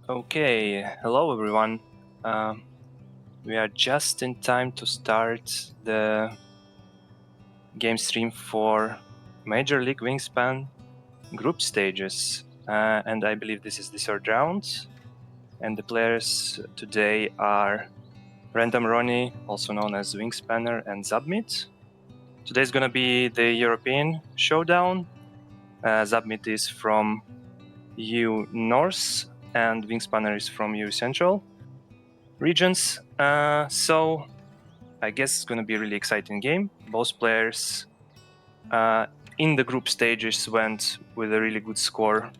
Okay, hello everyone. We are just in time to start the game stream for Major League Wingspan group stages. And I believe this is the third round. And the players today are randomronny, also known as Wingspanner, and zubmit. Today is going to be the European showdown. Zubmit is from EU North and Wingspanner is from EU Central regions. So I guess it's going to be a really exciting game. Both players in the group stages went with a really good score.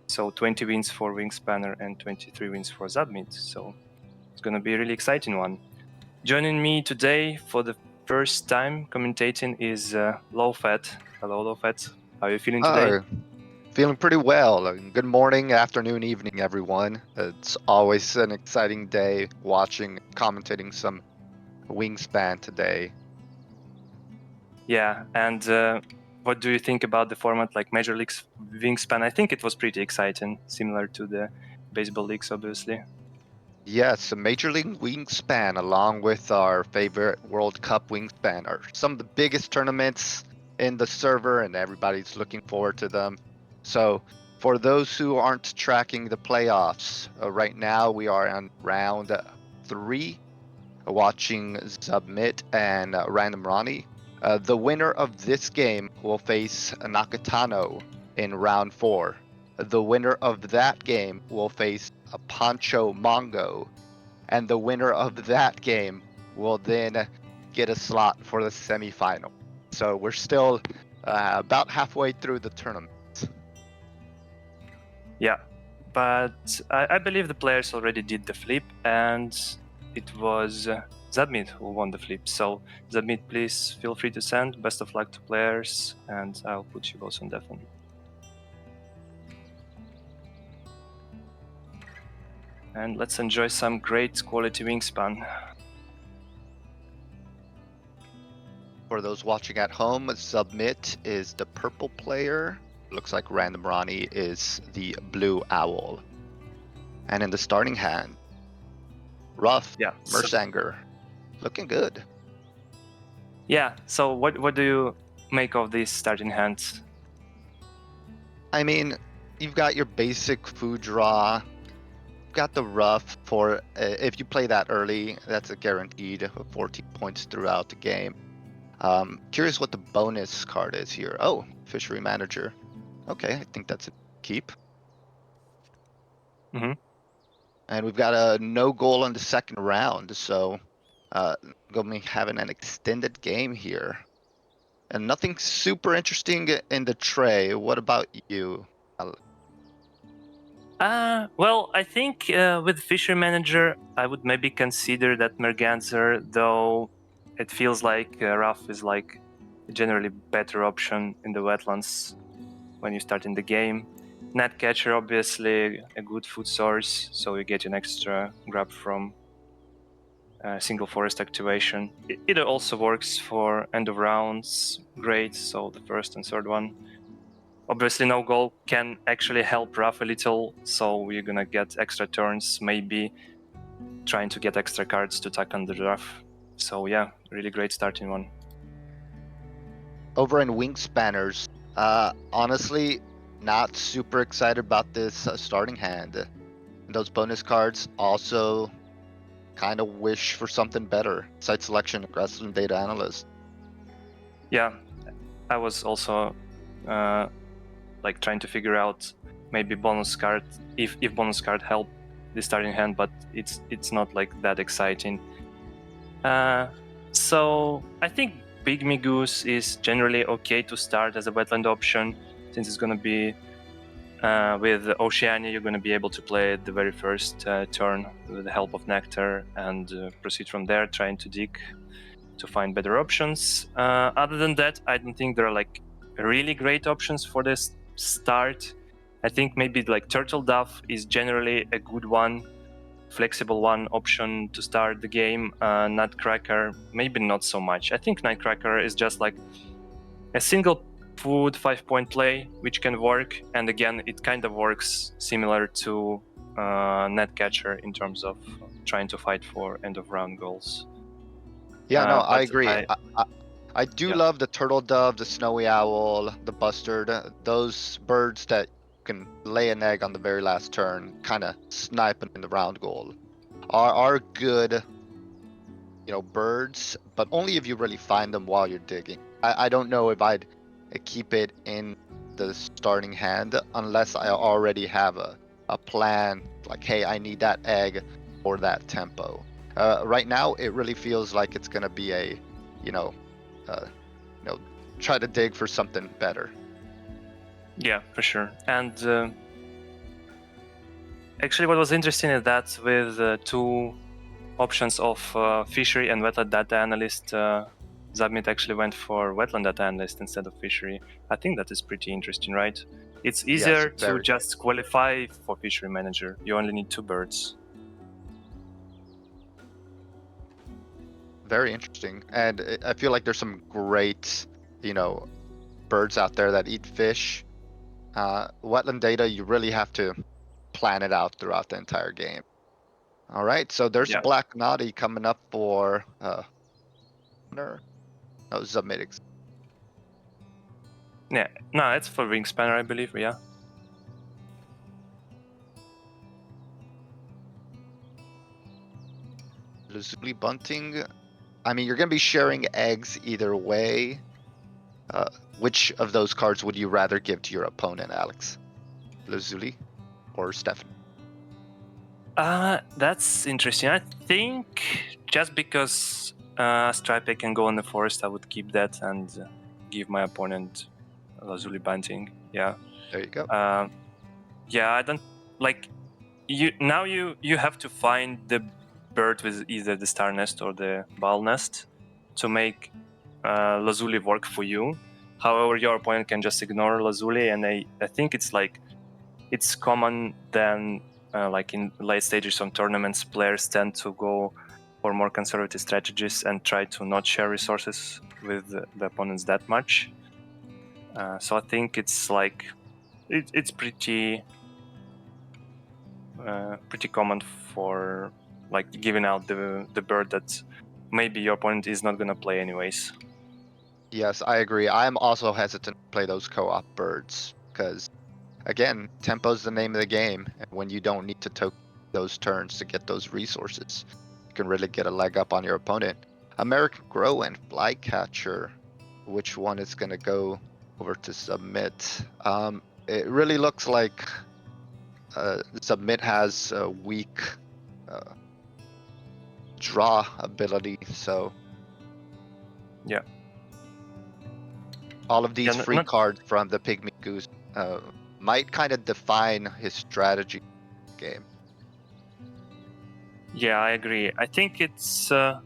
So 20 wins for Wingspanner and 23 wins for zubmit. So it's going to be a really exciting one. Joining me today for the first time commentating is Lowfat. Hello, Lowfat. How are you feeling today? Feeling pretty well. Good morning, afternoon, evening, everyone. It's always an exciting day commentating some Wingspan today. Yeah, and what do you think about the format like Major League Wingspan? I think it was pretty exciting, similar to the baseball leagues, obviously. Yes, a Major League Wingspan, along with our favorite World Cup Wingspan, are some of the biggest tournaments in the server, and everybody's looking forward to them. So, for those who aren't tracking the playoffs, right now we are on round 3, watching Zubmit and randomronny. The winner of this game will face Nakatano in round 4. The winner of that game will face a Pancho Mongo, and the winner of that game will then get a slot for the semifinal. So we're still about halfway through the tournament. Yeah, but I believe the players already did the flip, and it was Zubmit who won the flip. So Zubmit, please feel free to send. Best of luck to players, and I'll put you both on deafen. And let's enjoy some great quality Wingspan. For those watching at home, Zubmit is the purple player. Looks like randomronny is the blue owl. And in the starting hand, Rough, Yeah. Mersanger, looking good. Yeah. So what do you make of these starting hands? I mean, you've got your basic food draw. You've got the Rough for if you play that early, that's a guaranteed 14 points throughout the game. Curious what the bonus card is here. Oh, Fishery Manager. Okay, I think that's a keep. Mm-hmm. And we've got a no goal in the second round, so going to be having an extended game here. And nothing super interesting in the tray. What about you? Well, I think with Fisher Manager, I would maybe consider that Merganser, though it feels like Rough is like a generally better option in the wetlands when you start in the game. Netcatcher, obviously, a good food source, so you get an extra grab from single forest activation. It also works for end of rounds, great, so the first and third one. Obviously, no goal can actually help Rough a little, so we're gonna get extra turns, maybe trying to get extra cards to attack on the Rough. So yeah, really great starting one. Over in Wingspanners, honestly, not super excited about this starting hand. Those bonus cards also kind of wish for something better. Site selection, aggressive and data analyst. Yeah, I was also like trying to figure out maybe bonus card if bonus card help the starting hand, but it's not like that exciting. So I think Pygmy Goose is generally okay to start as a wetland option, since it's going to be with Oceania, you're going to be able to play the very first turn with the help of Nectar and proceed from there, trying to dig to find better options. Other than that, I don't think there are like really great options for this start. I think maybe like Turtle Dove is generally a good one, flexible one option to start the game. Nutcracker, maybe not so much. I think Nutcracker is just like a single food 5-point play, which can work. And again, it kind of works similar to net catcher in terms of trying to fight for end of round goals. Yeah, no, I But agree. I do Yeah. love the turtle dove, the snowy owl, the bustard, those birds that can lay an egg on the very last turn, kind of sniping in the round goal, are good, birds, but only if you really find them while you're digging. I don't know if I'd keep it in the starting hand unless I already have a plan, like, hey, I need that egg or that tempo. Right now, it really feels like it's gonna be a, you know, try to dig for something better. Yeah, for sure. And actually, what was interesting is that with two options of fishery and wetland data analyst, Zubmit actually went for wetland data analyst instead of fishery. I think that is pretty interesting, right? It's easier Yes, to very. just qualify for fishery manager. You only need 2 birds. Very interesting. And I feel like there's some great, birds out there that eat fish. Wetland data, you really have to plan it out throughout the entire game. All right, so there's a Yeah. black naughty coming up for Zubmit. Yeah. No, it's for Wingspanner, I believe. Yeah. Lazuli bunting. I mean, you're gonna be sharing eggs either way. Which of those cards would you rather give to your opponent, Alex? Lazuli or Stephanie? That's interesting. I think just because Stripe can go in the forest, I would keep that and give my opponent Lazuli Bunting. Yeah. There you go. Yeah, I don't like you. Now you have to find the bird with either the star nest or the ball nest to make Lazuli work for you. However, your opponent can just ignore Lazuli, and I think it's common then like in late stages of tournaments, players tend to go for more conservative strategies and try to not share resources with the opponents that much. So I think it's like it's pretty common for like giving out the bird that maybe your opponent is not gonna play anyways. Yes, I agree. I'm also hesitant to play those co-op birds because, again, tempo's the name of the game, and when you don't need to take those turns to get those resources, you can really get a leg up on your opponent. American Grow and Flycatcher, which one is going to go over to Submit? It really looks like Submit has a weak draw ability, so Yeah. all of these Yeah, free cards from the Pygmy Goose might kind of define his strategy game. Yeah, I agree. I think it's a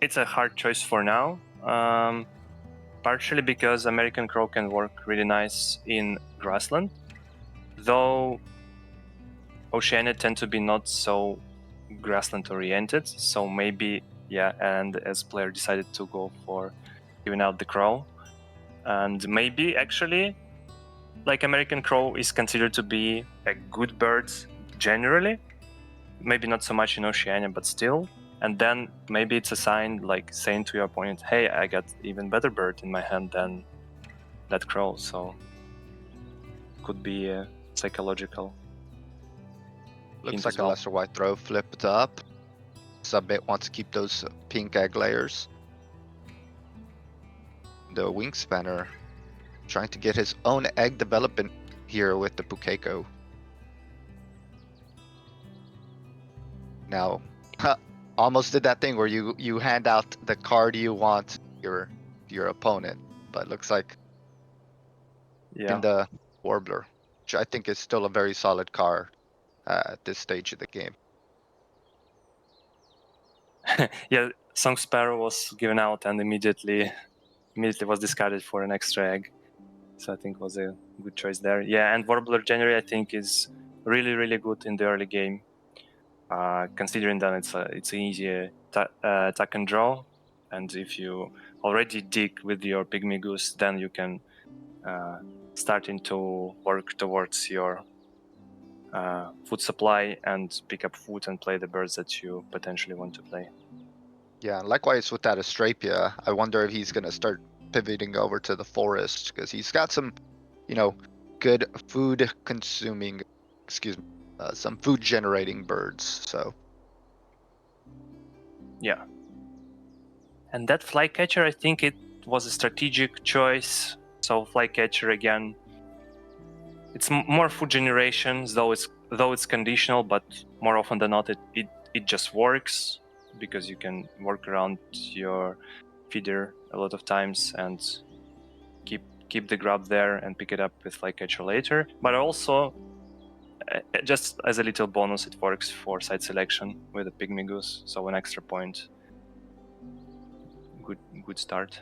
hard choice for now. Partially because American Crow can work really nice in grassland, though Oceania tend to be not so grassland oriented. So maybe and as player decided to go for giving out the crow, and maybe actually like American Crow is considered to be a good bird generally, maybe not so much in Oceania, but still. And then maybe it's a sign like saying to your opponent, hey, I got even better bird in my hand than that crow. So could be psychological. Looks Hint like as a well. lesser white throw flipped up. Submit wants to keep those pink egg layers. The Wingspanner trying to get his own egg development here with the Pukeko. Now, almost did that thing where you hand out the card you want your opponent, but looks like in the Warbler, which I think is still a very solid card at this stage of the game. Yeah, Song Sparrow was given out and immediately was discarded for an extra egg. So I think was a good choice there. Yeah, and Warbler January I think is really good in the early game. Considering that it's an easy attack and draw, and if you already dig with your pygmy goose, then you can starting to work towards your food supply and pick up food and play the birds that you potentially want to play. Yeah, likewise with that Astrapia, I wonder if he's going to start pivoting over to the forest because he's got some, good food consuming, some food generating birds. So Yeah. And that flycatcher, I think it was a strategic choice. So flycatcher again, it's more food generation, though it's conditional, but more often than not, it just works because you can work around your feeder a lot of times and keep the grub there and pick it up with flycatcher later. But also, just as a little bonus, it works for site selection with a pygmy goose, so an extra point. Good start.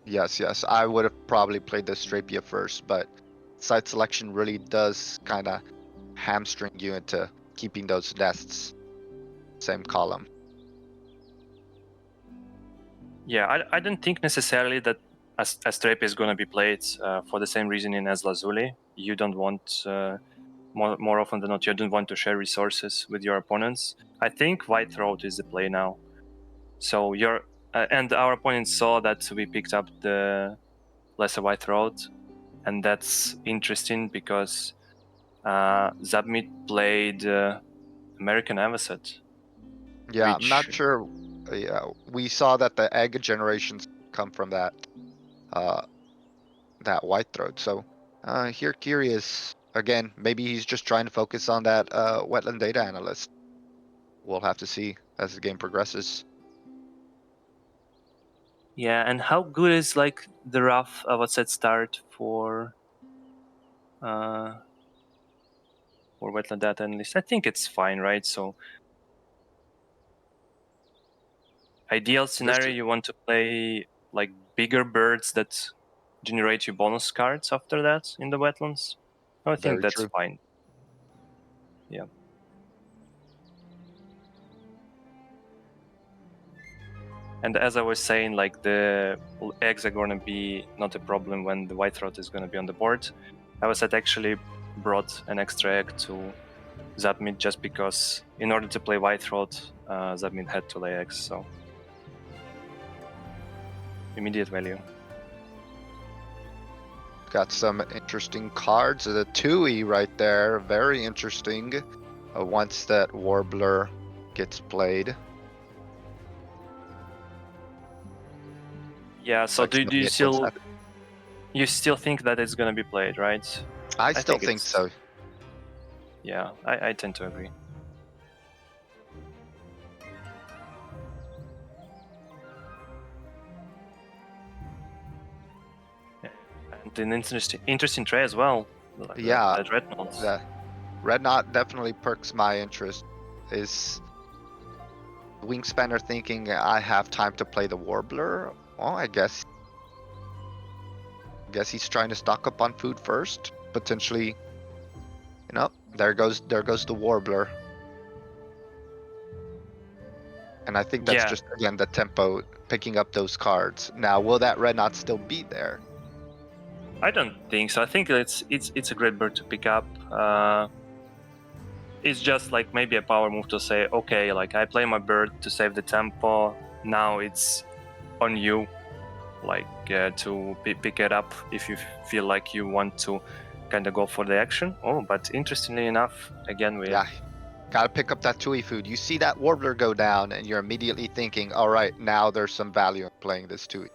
yes, I would have probably played the Astrapia first, but site selection really does kind of hamstring you into keeping those nests same column. Yeah, I don't think necessarily that Astrapia is going to be played for the same reasoning as Lazuli. You don't want, more often than not, you don't want to share resources with your opponents. I think White Throat is the play now. So and our opponents saw that we picked up the lesser White Throat, and that's interesting because Zubmit played American Avocet. Yeah, I'm Which, not sure. Yeah, we saw that the egg generations come from uh, that white throat. So, here curious again. Maybe he's just trying to focus on that wetland data analyst. We'll have to see as the game progresses. yeah, and how good is like the rough Avocet start for wetland data analyst? I think it's fine, right? So ideal This scenario, you want to play like bigger birds that generate you bonus cards after that in the wetlands. I think very that's true. fine. Yeah. And as I was saying, like the eggs are gonna be not a problem when the white throat is gonna be on the board. Avocet actually brought an extra egg to Zubmit just because in order to play white throat, Zubmit had to lay eggs, so immediate value. Got some interesting cards. The Tui right there, very interesting. Once that Warbler gets played. Yeah, so Like do you Zubmit was still think that it's gonna be played, right? I I still think think it's so. yeah, I tend to agree. And an interesting tray as well. Like Yeah, that red notes. the Red Knot definitely perks my interest. Is Wingspan are thinking I have time to play the Warbler? Well, I guess he's trying to stock up on food first. Potentially, there goes the Warbler. And I think that's Yeah, just again the tempo picking up those cards. Now, will that Red Knot still be there? I don't think so. I think it's a great bird to pick up. It's just like maybe a power move to say, okay, like I play my bird to save the tempo. Now it's on you, like to pick it up if you feel like you want to kind of go for the action. Oh, but interestingly enough, again we Yeah, gotta pick up that Tui food. You see that Warbler go down, and you're immediately thinking, all right, now there's some value in playing this Tui.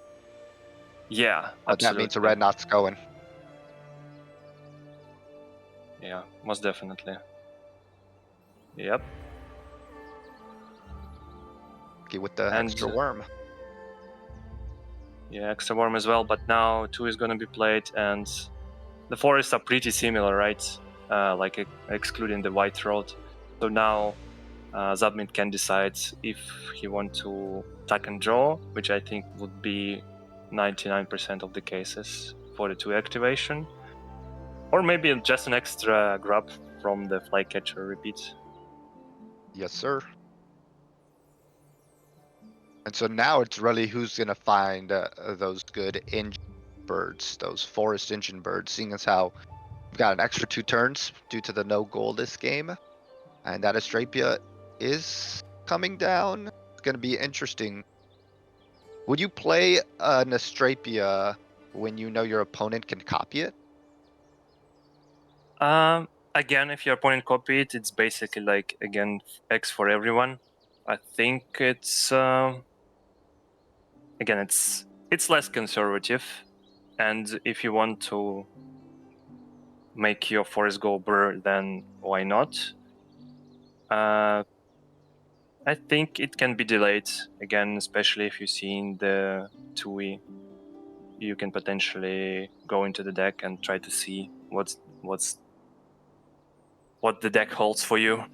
yeah, But that means the absolutely, Red Knot's going. yeah, most definitely, yep. Okay, with the And extra worm. yeah, extra warm as well. But now two is going to be played, and the forests are pretty similar, right? Like excluding the white throat. So now Zubmit can decide if he wants to tuck and draw, which I think would be 99% of the cases for the two activation, or maybe just an extra grab from the flycatcher repeat. Yes, sir. And so now it's really who's going to find those good engine birds, those forest engine birds, seeing as how we've got an extra 2 turns due to the no goal this game. And that Astrapia is coming down. It's going to be interesting. Would you play an Astrapia when you know your opponent can copy it? Again, if your opponent copy it, it's basically like, again, X for everyone. I think it's again, it's less conservative, and if you want to make your forest go burr, then why not? I think it can be delayed again, especially if you see in the 2e. You can potentially go into the deck and try to see what the deck holds for you.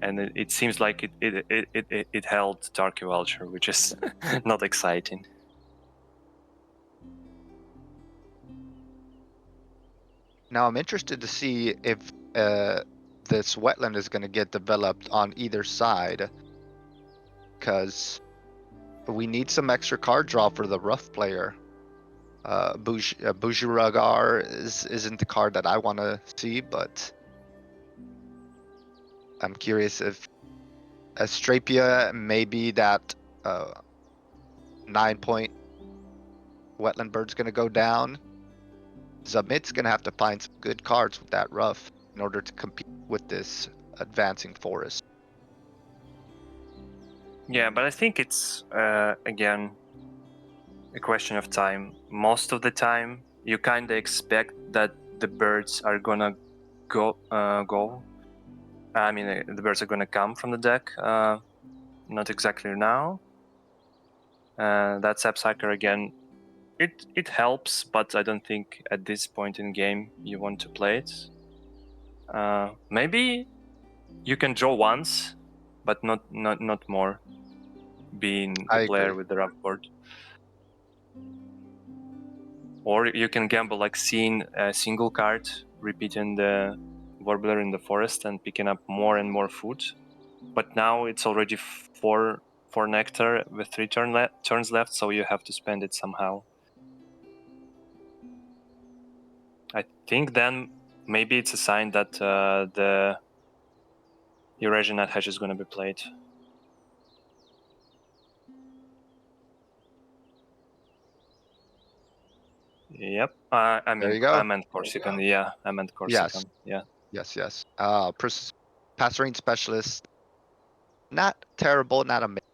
And it seems like it held Dark Vulture, which is not exciting. Now I'm interested to see if this wetland is going to get developed on either side, because we need some extra card draw for the rough player. Bujuragar isn't the card that I want to see, but I'm curious if Astrapia maybe that 9-point wetland bird's going to go down. Zubmit's going to have to find some good cards with that rough in order to compete with this advancing forest. Yeah, but I think it's again a question of time. Most of the time, you kind of expect that the birds are gonna go. I mean, the birds are gonna come from the deck. Not exactly now. That Sapsucker again. It helps, but I don't think at this point in game you want to play it. Maybe you can draw once, but not more. Being the player agree. with the rough board. Or you can gamble like seeing a single card, repeating the Warbler in the forest and picking up more and more food. But now it's already 4 nectar with 3 turns left, so you have to spend it somehow. I think then maybe it's a sign that the Eurasian Nuthatch is going to be played. Yep. I There mean, you go. I meant Corsican. Yeah, I meant Corsican. Yes. Yeah. Yes. Passerine specialist. Not terrible, not amazing.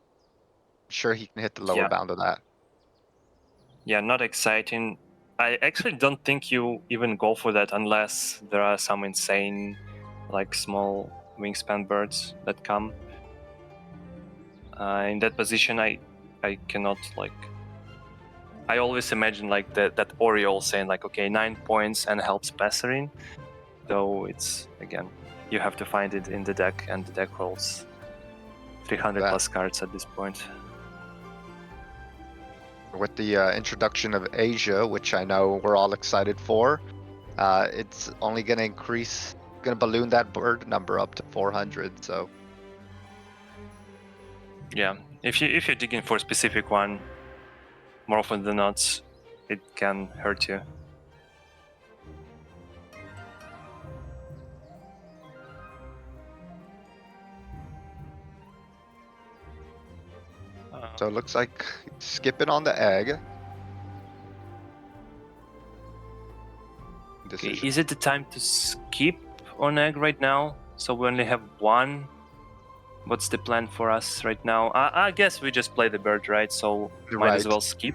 I'm sure he can hit the lower Yeah. bound of that. Yeah, not exciting. I actually don't think you even go for that unless there are some insane, like small wingspan birds that come. In that position, I cannot like. I always imagine like that Oriole saying like, okay, 9 points and helps Passerine. Though it's again, you have to find it in the deck, and the deck holds 300 plus cards at this point. With the introduction of Asia, which I know we're all excited for, it's only going to increase, going to balloon that bird number up to 400. So yeah, if you're digging for a specific one, more often than not, it can hurt you. so it looks like skipping on the egg. Okay, is it the time to skip on egg right now? So we only have one. What's the plan for us right now? I guess we just play the bird, right? So might as well skip.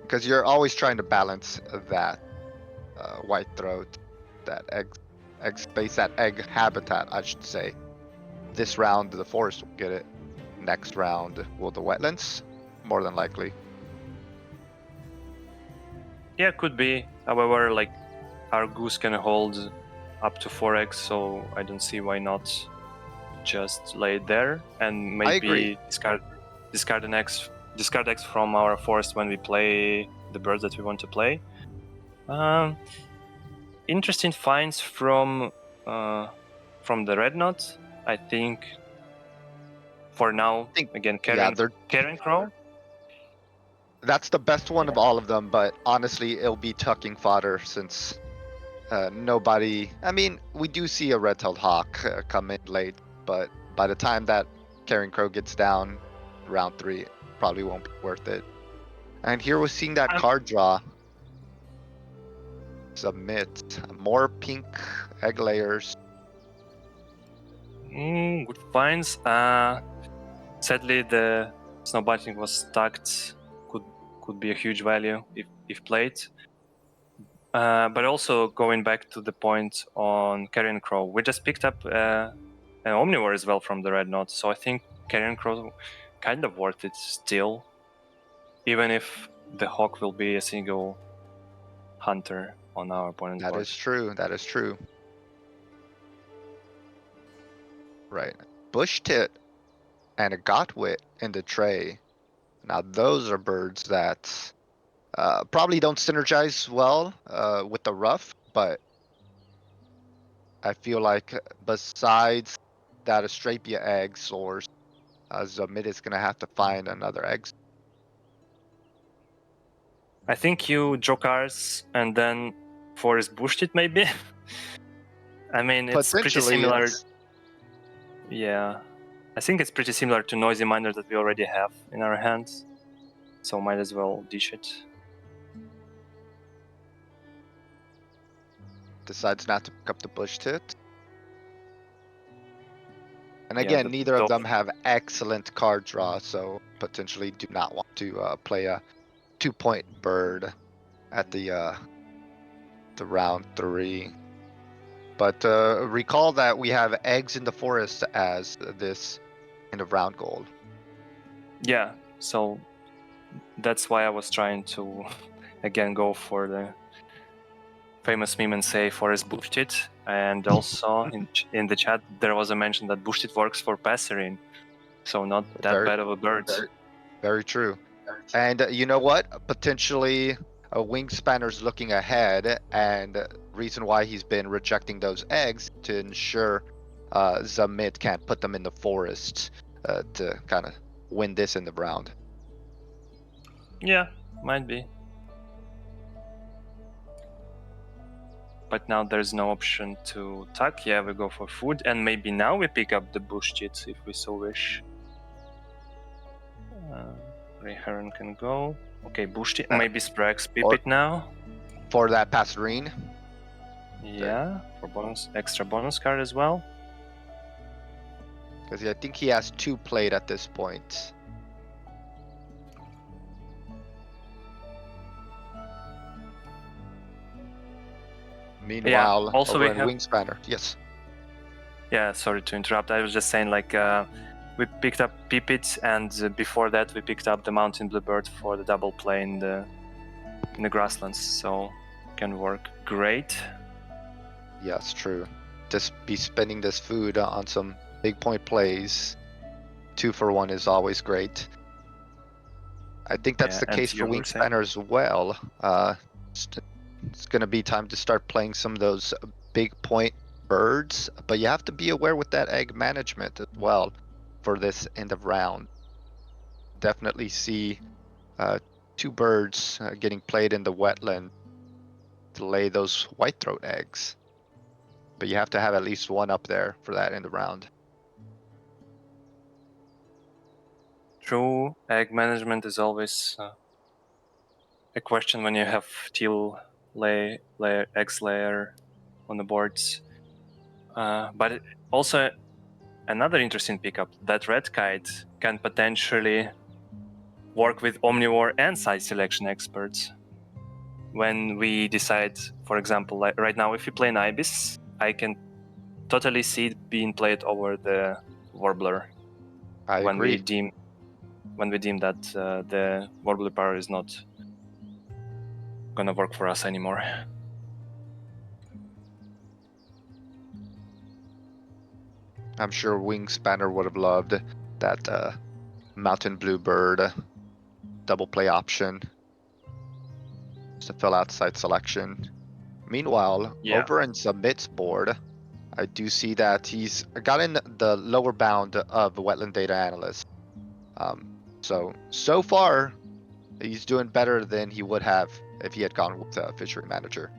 Because you're always trying to balance that white throat, that egg space, that egg habitat, I should say. This round, the forest will get it. Next round, will the wetlands? More than likely. Yeah, could be. However, like our goose can hold up to 4 eggs, so I don't see why not just lay it there and maybe discard an eggs, discard eggs from our forest when we play the birds that we want to play. Interesting finds from from the red knot. I think for now, again, Karen Crow. That's the best one Yeah. of all of them, but honestly, it'll be tucking fodder since nobody. I mean, we do see a red-tailed hawk come in late, but by the time that Carrion Crow gets down, round 3, it probably won't be worth it. And here we're seeing that card draw. Submit. More pink egg layers. Good finds. Sadly, the snow bunting was stacked. Could be a huge value if played. But also going back to the point on Carrion Crow, we just picked up an Omnivore as well from the red knot. So I think Carrion Crow kind of worth it still, even if the hawk will be a single hunter on our opponent's board. That is true. That is true. Right. Bush tit and a Gotwit in the tray. Now those are birds that probably don't synergize well with the rough, but I feel like besides that Astrapia egg source, Zubmit is gonna have to find another egg. I think you draw cards and then forest bushed it maybe. I mean, it's pretty similar. Yeah, I think it's pretty similar to Noisy Miner that we already have in our hands, so might as well dish it. Decides not to pick up the bush tit. And again, neither of them have excellent card draw, so potentially do not want to play a 2-point bird at the round 3. But recall that we have eggs in the forest as this kind of round goal. Yeah, so that's why I was trying to again go for the famous meme and say forest bushed it. And also in the chat there was a mention that bushed it works for passerine, so not that bad of a bird. Very true. And you know what? Potentially a Wingspanner's looking ahead, and reason why he's been rejecting those eggs to ensure Zubmit can't put them in the forest to kind of win this in the round. Yeah, might be. But now there's no option to tuck. Yeah, we go for food, and maybe now we pick up the bush cheats if we so wish. Ray Heron can go. Okay, bush cheat. Maybe Sprax pip it now. For that passerine. Yeah, for bonus, extra bonus card as well. Because I think he has 2 played at this point. Meanwhile, also over we in have Wingspanner, yes. Yeah, sorry to interrupt. I was just saying, like, we picked up Pipit, and before that we picked up the Mountain Bluebird for the double play in the grasslands, so can work great. Yes, true. Just be spending this food on some big point plays. 2 for 1 is always great. I think that's the case for Wingspanner as well. It's going to be time to start playing some of those big point birds, but you have to be aware with that egg management as well for this end of round. Definitely see 2 birds getting played in the wetland to lay those white-throat eggs. But you have to have at least 1 up there for that end of round. True, egg management is always a question when you have teal eggs layer on the boards. But also another interesting pickup, that red kite can potentially work with Omnivore and side selection experts. When we decide, for example, like right now, if we play an Ibis, I can totally see it being played over the Warbler. I agree. When we deem that the Warbler power is not gonna work for us anymore. I'm sure Wingspanner would have loved that Mountain Bluebird double play option to fill out side selection. Meanwhile, over in Zubmit's board, I do see that he's gotten the lower bound of the wetland data analyst. So far, he's doing better than he would have if he had gone with a fishery manager.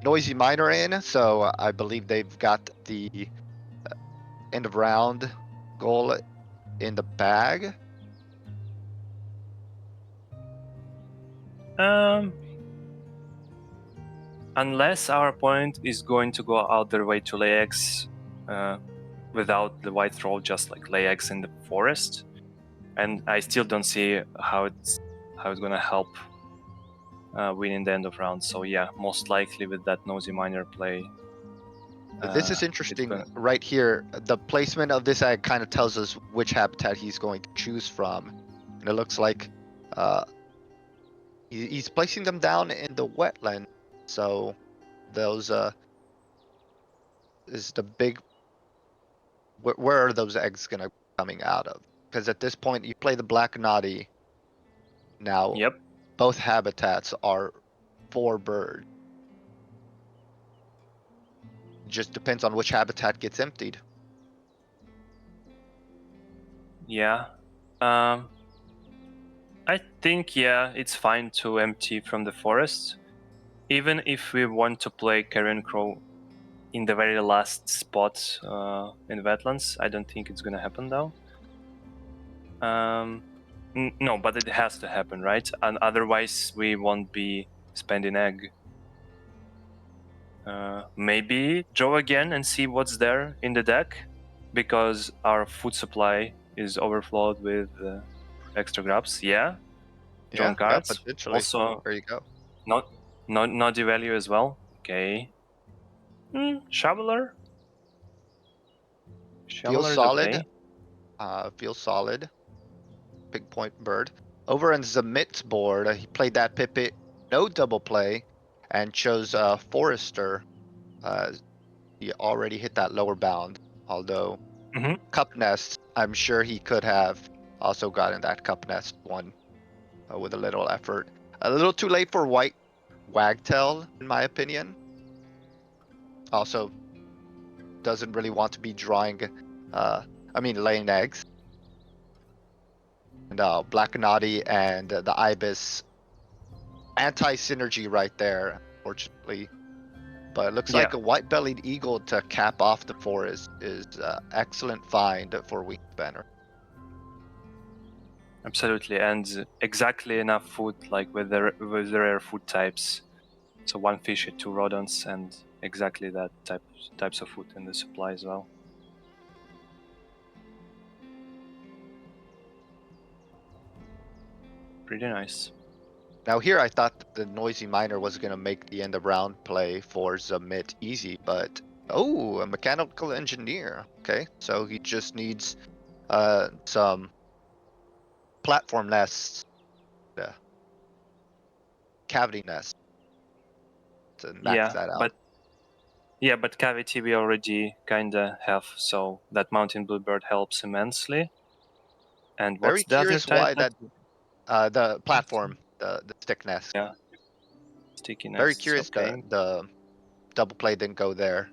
Noisy Miner in, so I believe they've got the end of round goal in the bag. Unless our opponent is going to go out their way to lay eggs without the white troll, just like lay eggs in the forest, and I still don't see how it's gonna help winning the end of round. So yeah, most likely with that nosy miner play. This is interesting right here. The placement of this egg kind of tells us which habitat he's going to choose from. And it looks like he's placing them down in the wetland. So those is the big. Where are those eggs gonna be coming out of? Because at this point you play the black naughty. Now Yep. both habitats are 4 birds. Just depends on which habitat gets emptied. Yeah. I think it's fine to empty from the forest, even if we want to play Carrion Crow in the very last spot in wetlands. I don't think it's gonna happen though. No, but it has to happen, right? And otherwise we won't be spending egg. Maybe draw again and see what's there in the deck, because our food supply is overflowed with extra grubs. Drawn cards. Potentially. Also, there you go. not devalue as well. Okay. Shoveler. Feels Shoveler is solid. okay. Feels solid. Big point bird. Over on Zubmit's board, he played that Pipit, no double play, and chose Forester. He already hit that lower bound, although Cup Nest, I'm sure he could have also gotten that Cup Nest one with a little effort. A little too late for White Wagtail, in my opinion. Also, doesn't really want to be drawing, laying eggs. And Black Naughty and the Ibis, anti-synergy right there, unfortunately. But it looks like a white-bellied eagle to cap off the forest is excellent find for Wingspan. Absolutely, and exactly enough food, like with the rare food types. So 1 fish, 2 rodents, and exactly that types of food in the supply as well. Pretty nice. Now here I thought that the Noisy Miner was going to make the end of round play for Zubmit easy, but a mechanical engineer. Okay, so he just needs some platform nests, cavity nests to max that out. But cavity we already kinda have, so that mountain bluebird helps immensely. And what's Very the other curious type? why that the platform, the stick nest. Yeah, sticky nests. Very curious Okay. the double play didn't go there.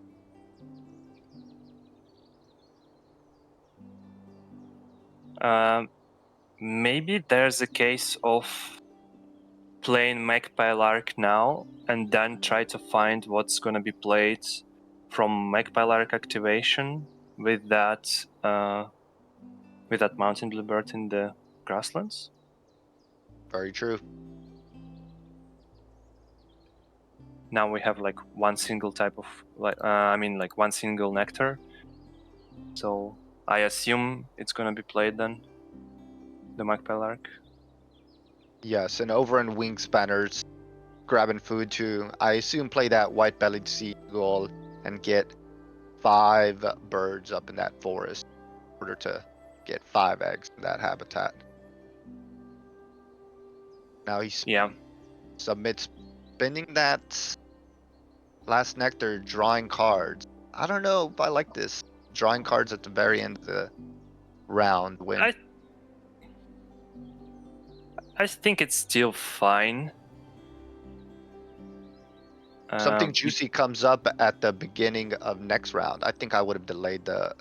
Maybe there's a case of playing Magpie Lark now and then try to find what's gonna be played from Magpie Lark activation with that mountain bluebird in the grasslands. Very true. Now we have like one single type of one single nectar. So I assume it's gonna be played then, the Magpie Lark. Yes, and over in Wingspanners, grabbing food to, I assume, play that white-bellied seagull and get 5 birds up in that forest in order to get 5 eggs in that habitat. Now he submits spinning that last nectar, drawing cards. I don't know if I like this. Drawing cards at the very end of the round when I think it's still fine. Something juicy comes up at the beginning of next round. I think I would have delayed the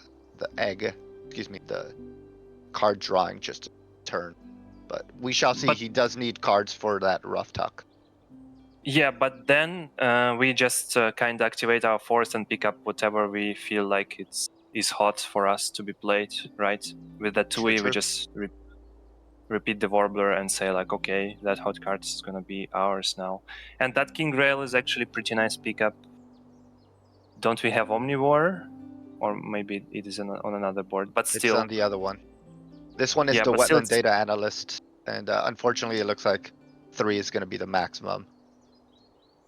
card drawing just a turn. But we shall see. But- He does need cards for that rough tuck. Yeah, but then we just kind of activate our force and pick up whatever we feel like is hot for us to be played, right? With that 2E, True. we just repeat the Warbler and say like, okay, that hot card is gonna be ours now. And that King Rail is actually pretty nice pickup. Don't we have Omnivore? Or maybe it is on another board, but still. It's on the other one. This one is Yeah, the but still Wetland Data Analyst, and unfortunately, it looks like 3 is going to be the maximum.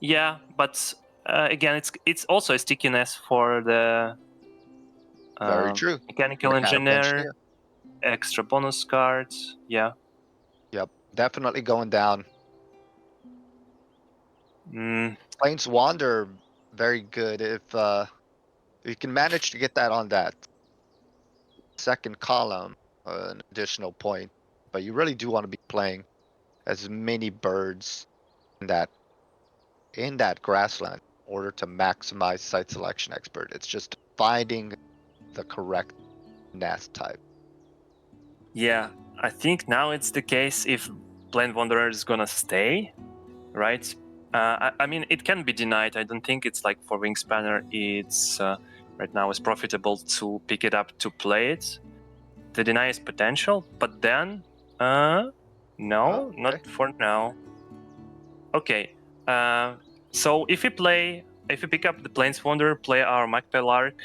Yeah, but again, it's also a stickiness for the Very true. mechanical engineer, engineer. extra bonus cards. Yeah. Yep, definitely going down. Plains Wander, very good. If you can manage to get that on that second column, an additional point. But you really do want to be playing as many birds in that grassland in order to maximize site selection expert. It's just finding the correct nest type. Yeah, I think now it's the case if Plain Wanderer is gonna stay, right? I mean, it can be denied. I don't think it's like for Wingspanner, it's right now is profitable to pick it up to play it. The deny is potential, but then, no, Oh, okay. not for now. Okay, so if we pick up the Plains Wanderer, play our Magpie Lark,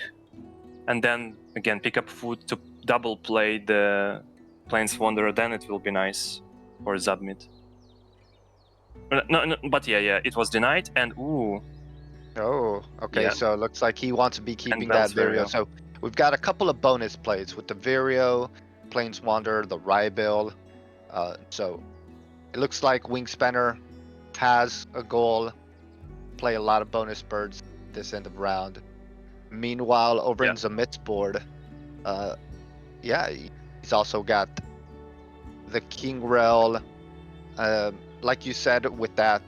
and then again pick up food to double play the Plains Wanderer, then it will be nice for zubmit. No, but yeah, it was denied, and ooh. Oh, okay. Yeah. So it looks like he wants to be keeping that Bell's Vireo. Vireo. So we've got a couple of bonus plays with the Vireo, Planeswander, the Rybill. So it looks like Wingspanner has a goal, play a lot of bonus birds this end of round. Meanwhile, over in Zumit's board, he's also got the King Rel, like you said, with that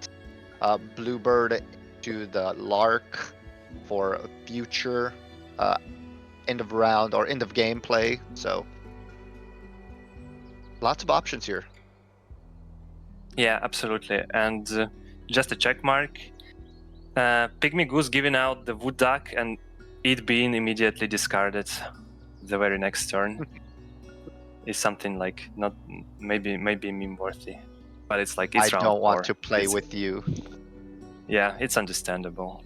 Bluebird to the Lark for a future end of round or end of game play. So lots of options here. Yeah, absolutely. And just a check mark. Pygmy Goose giving out the Wood Duck and it being immediately discarded the very next turn is something like not maybe meme worthy, but it's like it's I round don't want 4. to play with you. Yeah, it's understandable.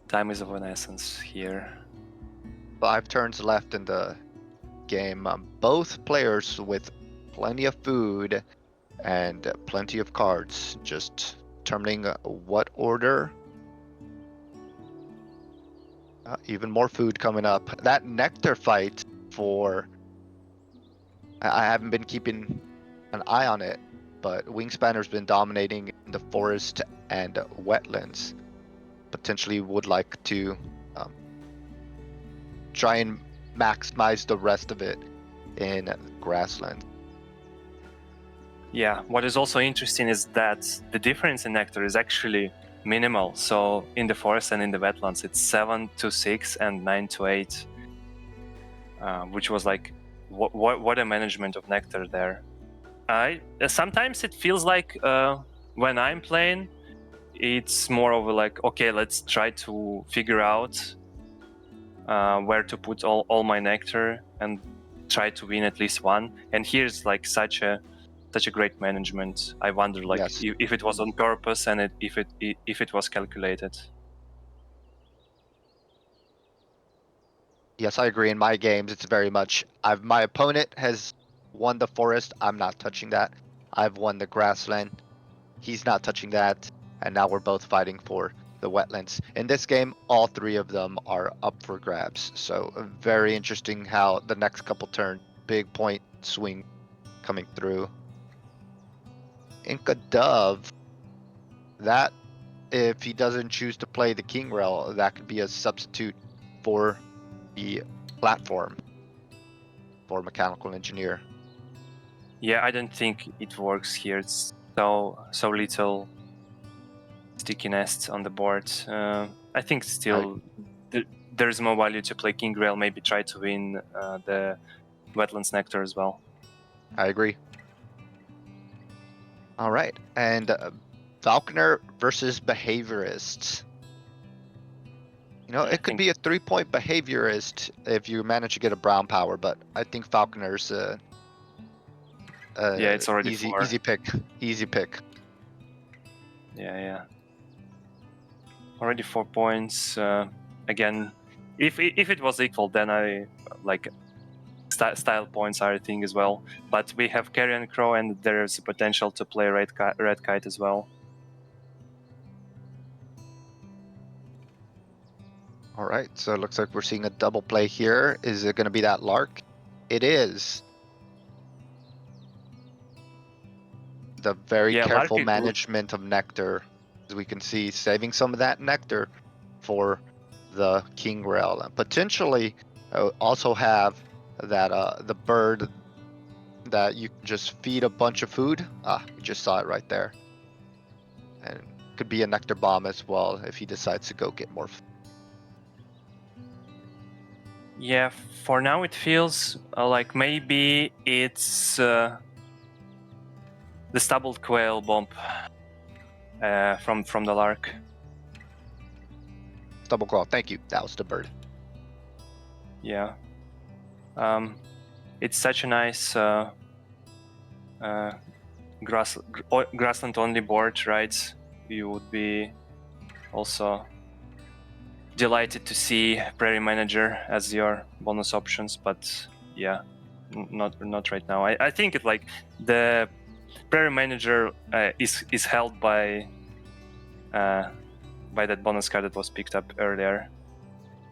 Time is of an essence here. 5 turns left in the game. Both players with plenty of food and plenty of cards. Just determining what order. Even more food coming up. That Nectar fight for... I haven't been keeping an eye on it, but Wingspanner's been dominating in the forest and wetlands. Potentially would like to try and maximize the rest of it in grassland. Yeah, what is also interesting is that the difference in nectar is actually minimal. So in the forest and in the wetlands, it's 7-6 and 9-8, which was like what a management of nectar there. Sometimes it feels like when I'm playing, it's more of a like, okay, let's try to figure out where to put all my nectar and try to win at least one. And here's like such a great management. I wonder like Yes. if it was on purpose and if it was calculated. Yes, I agree. In my games, it's very much my opponent has won the forest. I'm not touching that. I've won the grassland. He's not touching that. And now we're both fighting for the wetlands. In this game, all 3 of them are up for grabs. So very interesting how the next couple turns, big point swing coming through. Inca Dove, that if he doesn't choose to play the King Rel, that could be a substitute for the platform for mechanical engineer. Yeah, I don't think it works here. It's so little sticky nests on the board. I think still there's more value to play King Rail. Maybe try to win the Wetlands Nectar as well. I agree. All right, and Falconer versus Behaviorist. You know, I it could think be a 3-point Behaviorist if you manage to get a brown power, but I think Falconer's yeah, it's already easy 4. easy pick. Easy pick. Yeah. Already 4 points. Again, if it was equal, then I like style points are a thing as well. But we have Carrion Crow, and there's a potential to play Red Kite as well. All right, so it looks like we're seeing a double play here. Is it going to be that Lark? It is. The very Yeah, careful Lark, management of nectar, as we can see, saving some of that nectar for the King Rail, and potentially also have that the bird that you can just feed a bunch of food. You just saw it right there, and could be a nectar bomb as well if he decides to go get more food. Yeah, for now it feels like maybe it's the stubbled quail bomb from the Lark. Double claw. Thank you. That was the bird. Yeah. It's such a nice grassland only board, right? You would be also delighted to see Prairie Manager as your bonus options, but yeah, not right now. I think it like the Prairie Manager is held by that bonus card that was picked up earlier,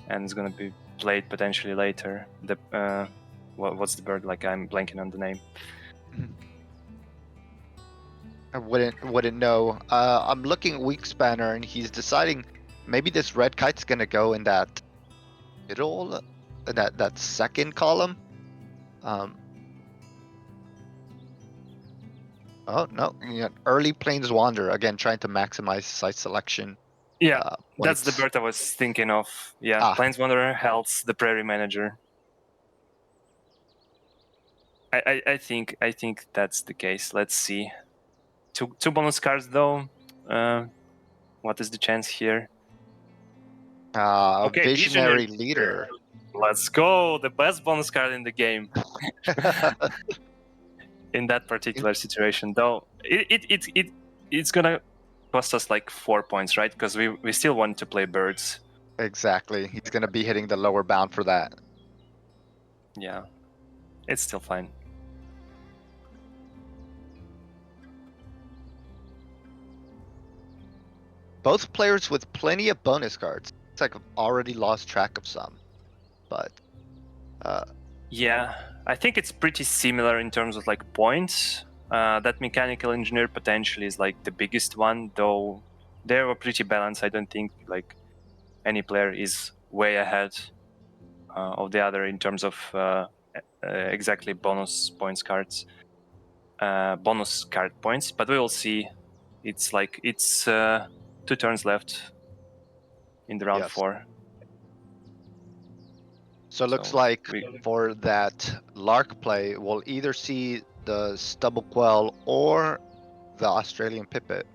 and it's gonna be played potentially later. The what's the bird? Like, I'm blanking on the name. I wouldn't know. I'm looking at Wingspanner, and he's deciding maybe this red kite's gonna go in that middle, that second column. Oh no, early Plains Wander again, trying to maximize site selection. Yeah, when that's the it's bird I was thinking of. Yeah, Plains Wanderer helps the Prairie Manager. I think that's the case. Let's see. Two bonus cards though. What is the chance here? Okay, Visionary Leader. Let's go! The best bonus card in the game. In that particular situation, though, it's gonna cost us like 4 points, right? Because we still want to play birds. Exactly. He's gonna be hitting the lower bound for that. Yeah, it's still fine. Both players with plenty of bonus cards. It's like I've already lost track of some, but yeah, I think it's pretty similar in terms of like points. That Mechanical Engineer potentially is like the biggest one, though they were pretty balanced. I don't think like any player is way ahead of the other in terms of exactly bonus points cards, bonus card points. But we will see. It's 2 turns left in the round yes. 4. So it looks like for that Lark play, we'll either see the Stubble Quell or the Australasian Pipit.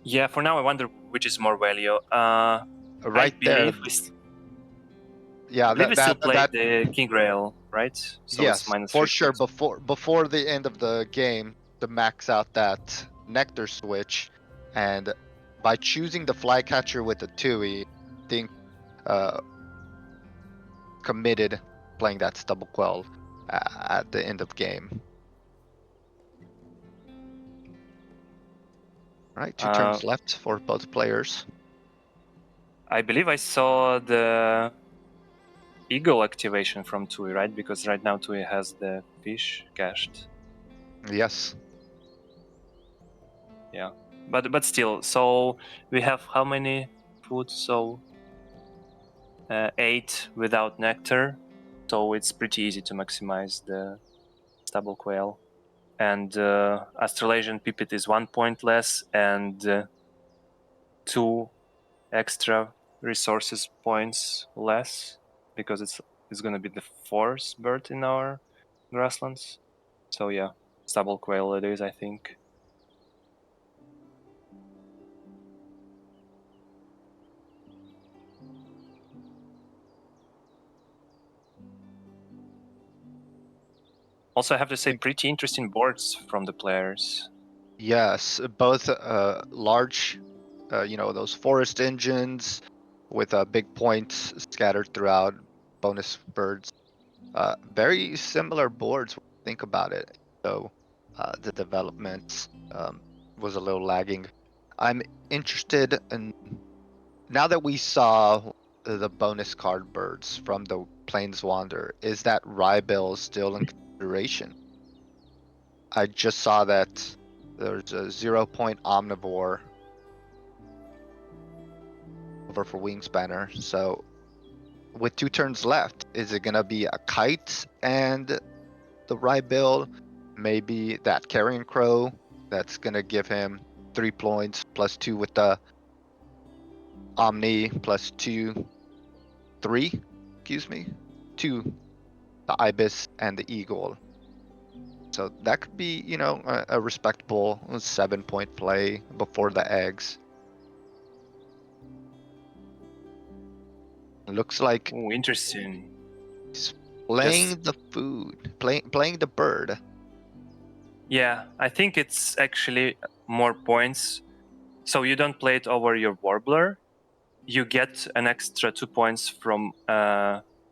Yeah, for now I wonder which is more value. Right there. Yeah, we still play the King Rail, right? So yes, it's minus for 50. sure. Before the end of the game, to max out that Nectar switch, and by choosing the Flycatcher with the Tui, I think committed playing that Stubble Quell at the end of the game. All right, 2 turns left for both players. I believe I saw the Eagle activation from Tui, right? Because right now Tui has the fish cached. Yes. Yeah, but still, so we have how many food? So 8 without nectar. so it's pretty easy to maximize the stubble quail. And Australasian pipit is 1 point less, and 2 extra resources points less, because it's going to be the 4th bird in our grasslands. So yeah, stubble quail it is, I think. Also, I have to say, pretty interesting boards from the players. Yes, both large, those forest engines with big points scattered throughout, bonus birds. Very similar boards when you think about it. So the development was a little lagging. I'm interested in, now that we saw the bonus card birds from the Planeswander, is that Rybill still in consideration? I just saw that there's a 0-point omnivore over for Wingspanner. So with 2 turns left, is it gonna be a kite and the Rybill? Maybe that carrion crow that's gonna give him 3 points plus 2 with the Omni plus 2, 3, excuse me, 2, the Ibis and the Eagle. So that could be, a respectable 7-point play before the eggs. Looks like Oh, interesting. he's playing the food, playing the bird. Yeah, I think it's actually more points. So you don't play it over your Warbler. You get an extra 2 points from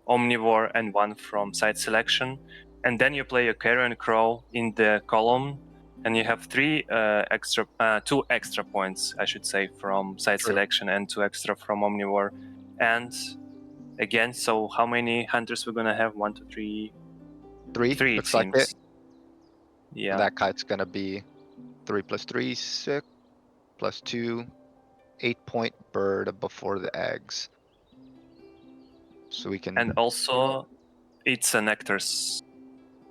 Omnivore and 1 from side selection. And then you play a Carrion Crow in the column, and you have 2 extra points, I should say, from side True. selection and 2 extra from Omnivore. And again, so how many hunters we're gonna have? 1, 2, 3. 3 3, it looks like seems. it. Yeah. That kite's gonna be 3 plus 3, 6 plus 2, 8-point bird before the eggs. So we can. And also, it's a Nectar's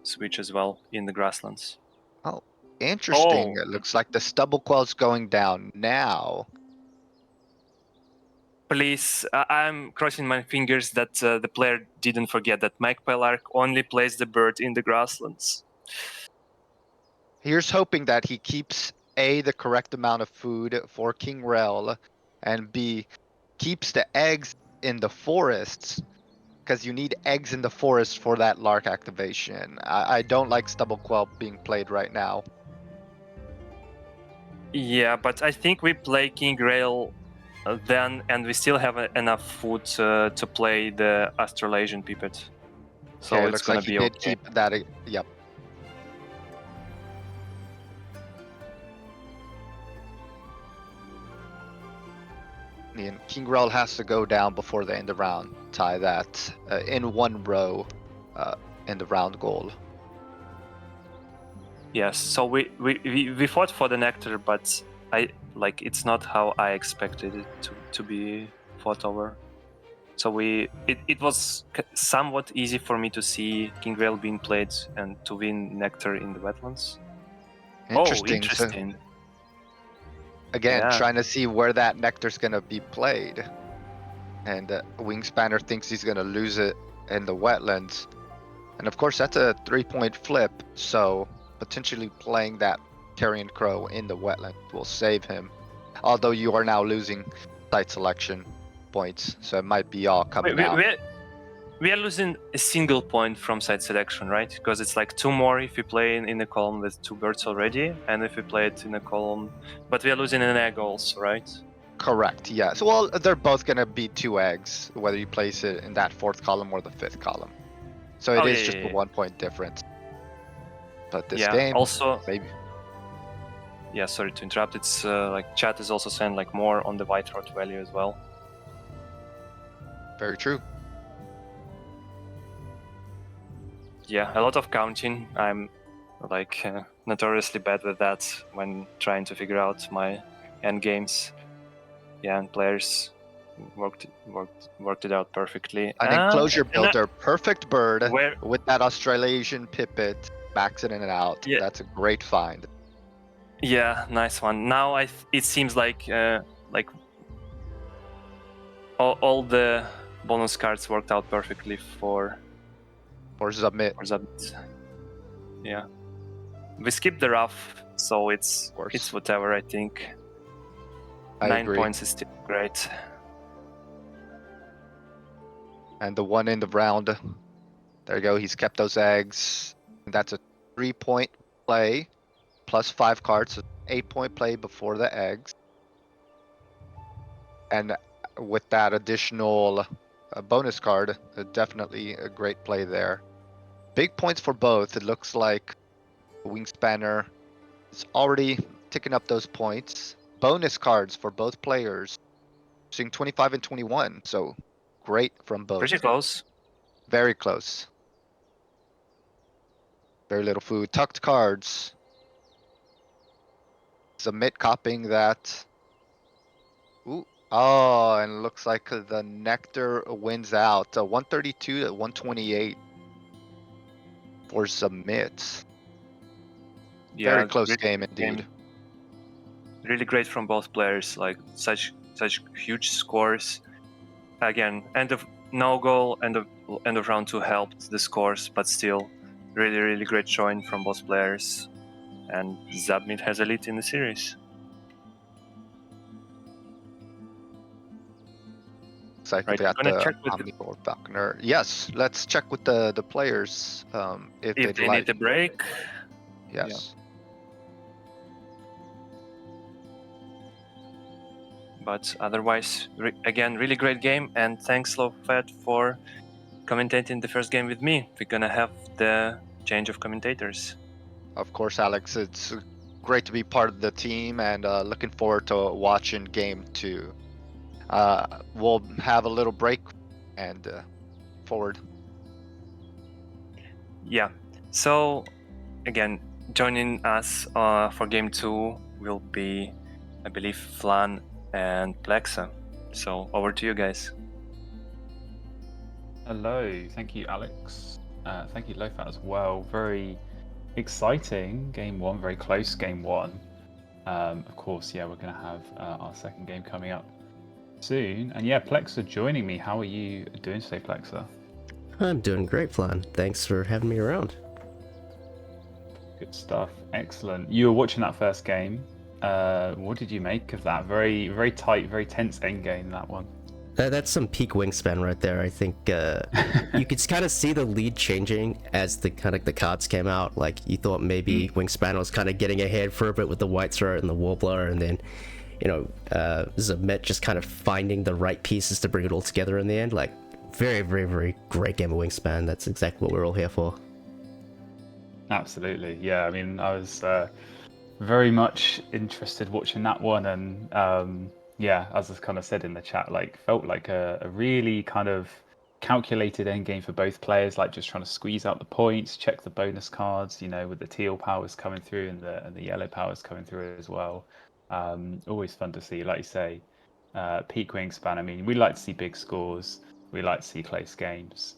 switch as well in the grasslands. Oh, interesting. Oh, It looks like the stubble quell's going down now. please, I'm crossing my fingers that the player didn't forget that Mike Pelark only plays the bird in the grasslands. Here's hoping that he keeps A, the correct amount of food for King Rel, and B, keeps the eggs in the forests, because you need eggs in the forest for that lark activation. I don't like stubble quell being played right now. Yeah, but I think we play King Rail then, and we still have enough food to play the Australasian Pipit. So Okay, it it's looks gonna like he be did okay. keep that. Yep. And King Rel has to go down before the end of round. Tie that in 1 row in the round goal. Yes, so we fought for the Nectar, but it's not how I expected it to be fought over. So it was somewhat easy for me to see King Rail being played and to win Nectar in the wetlands. Interesting. Oh, interesting. So, again, Yeah. trying to see where that Nectar's going to be played. And Wingspanner thinks he's going to lose it in the wetlands. And of course, that's a 3-point flip. So potentially playing that Carrion Crow in the wetland will save him. Although you are now losing site selection points. So it might be all coming out. We are losing a single point from side selection, right? Because it's like 2 more if we play in a column with 2 birds already, and if we play it in a column, but we are losing an egg also, right? Correct, yes. Well, they're both going to be 2 eggs, whether you place it in that 4th column or the 5th column. So it is just a 1-point difference. But this game, also, maybe. Yeah, sorry to interrupt. It's like chat is also saying like more on the white throat value as well. Very true. Yeah, a lot of counting. I'm like notoriously bad with that when trying to figure out my end games. Yeah, and players worked it out perfectly. An enclosure And builder, perfect bird where with that Australasian pipit, maxing it out. Yeah. That's a great find. Yeah, nice one. Now it seems like all the bonus cards worked out perfectly for zubmit. Zubmit. Yeah, we skipped the rough, so it's whatever. I think I 9 agree. points is still great. And the one in the round, there you go. He's kept those eggs. That's a 3-point play, plus 5 cards, so 8-point play before the eggs. And with that additional bonus card, definitely a great play there. Big points for both. It looks like Wingspanner is already ticking up those points. Bonus cards for both players, seeing 25 and 21. So great from both. Pretty close. Very close. Very little food. Tucked cards. Submit copying that. Ooh. Oh, and it looks like the Nectar wins out. 132 to 128 for Submit. Yeah, Very close really game indeed. Really great from both players. Like such huge scores. Again, end of no goal, end of round 2 helped the scores, but still, really great showing from both players. And Zubmit has a lead in the series. Excited Right, at gonna the check with Omni or Falconer. Yes, let's check with the players if they'd they like. need a break. Yes. But otherwise, again, really great game, and thanks Lowfat for commentating the first game with me. We're gonna have the change of commentators. Of course, Alex. It's great to be part of the team, and looking forward to watching game 2. We'll have a little break and forward. Yeah. So again, joining us for game 2 will be, I believe, Flan and Plexa. So over to you guys. Hello, thank you, Alex. Thank you, Lowfat, as well. Very exciting game 1, very close game 1. Of course, yeah, we're going to have our second game coming up soon. And yeah, Plexa joining me. How are you doing today, Plexa? I'm doing great, Flan. Thanks for having me around. Good stuff. Excellent. You were watching that first game. What did you make of that? Very, very tight, very tense end game, that one. That's some peak Wingspan right there. I think you could kind of see the lead changing as the cards came out. Like you thought maybe Wingspan was kind of getting ahead for a bit with the White Throat and the Warbler, and then Zubmit just kind of finding the right pieces to bring it all together in the end. Like very, very, very great game of Wingspan. That's exactly what we're all here for. Absolutely, yeah. I mean, I was very much interested watching that one, and yeah, as I kind of said in the chat, like felt like a really kind of calculated end game for both players, like just trying to squeeze out the points, check the bonus cards, with the teal powers coming through and the yellow powers coming through as well. Always fun to see, like you say, peak Wingspan. I mean, we like to see big scores, we like to see close games.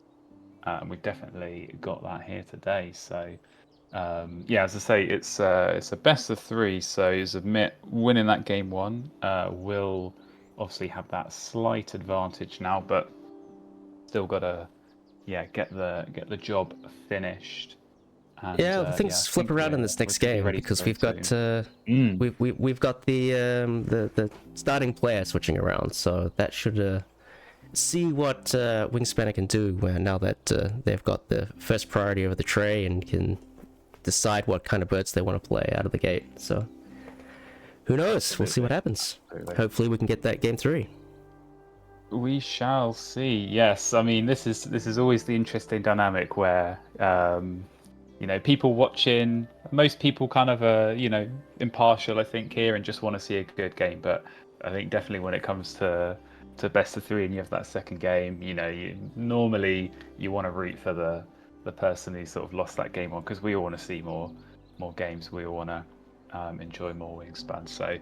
We've definitely got that here today. So yeah, as I say, it's a best of 3. So Zubmit winning that game 1 will obviously have that slight advantage now, but still got to get the job finished. And, yeah, things flip around in this next game because we've got we've got the starting player switching around, so that should see what Wingspanner can do now that they've got the first priority over the tray and can decide what kind of birds they want to play out of the gate. So who knows? Absolutely. We'll see what happens. Absolutely. Hopefully we can get that game 3. We shall see. Yes, I mean this is always the interesting dynamic where people watching, most people kind of impartial, I think, here, and just want to see a good game. But I think definitely when it comes to best of 3 and you have that second game, you normally want to root for the person who sort of lost that game on, because we all want to see more games. We all want to enjoy more Wingspan. So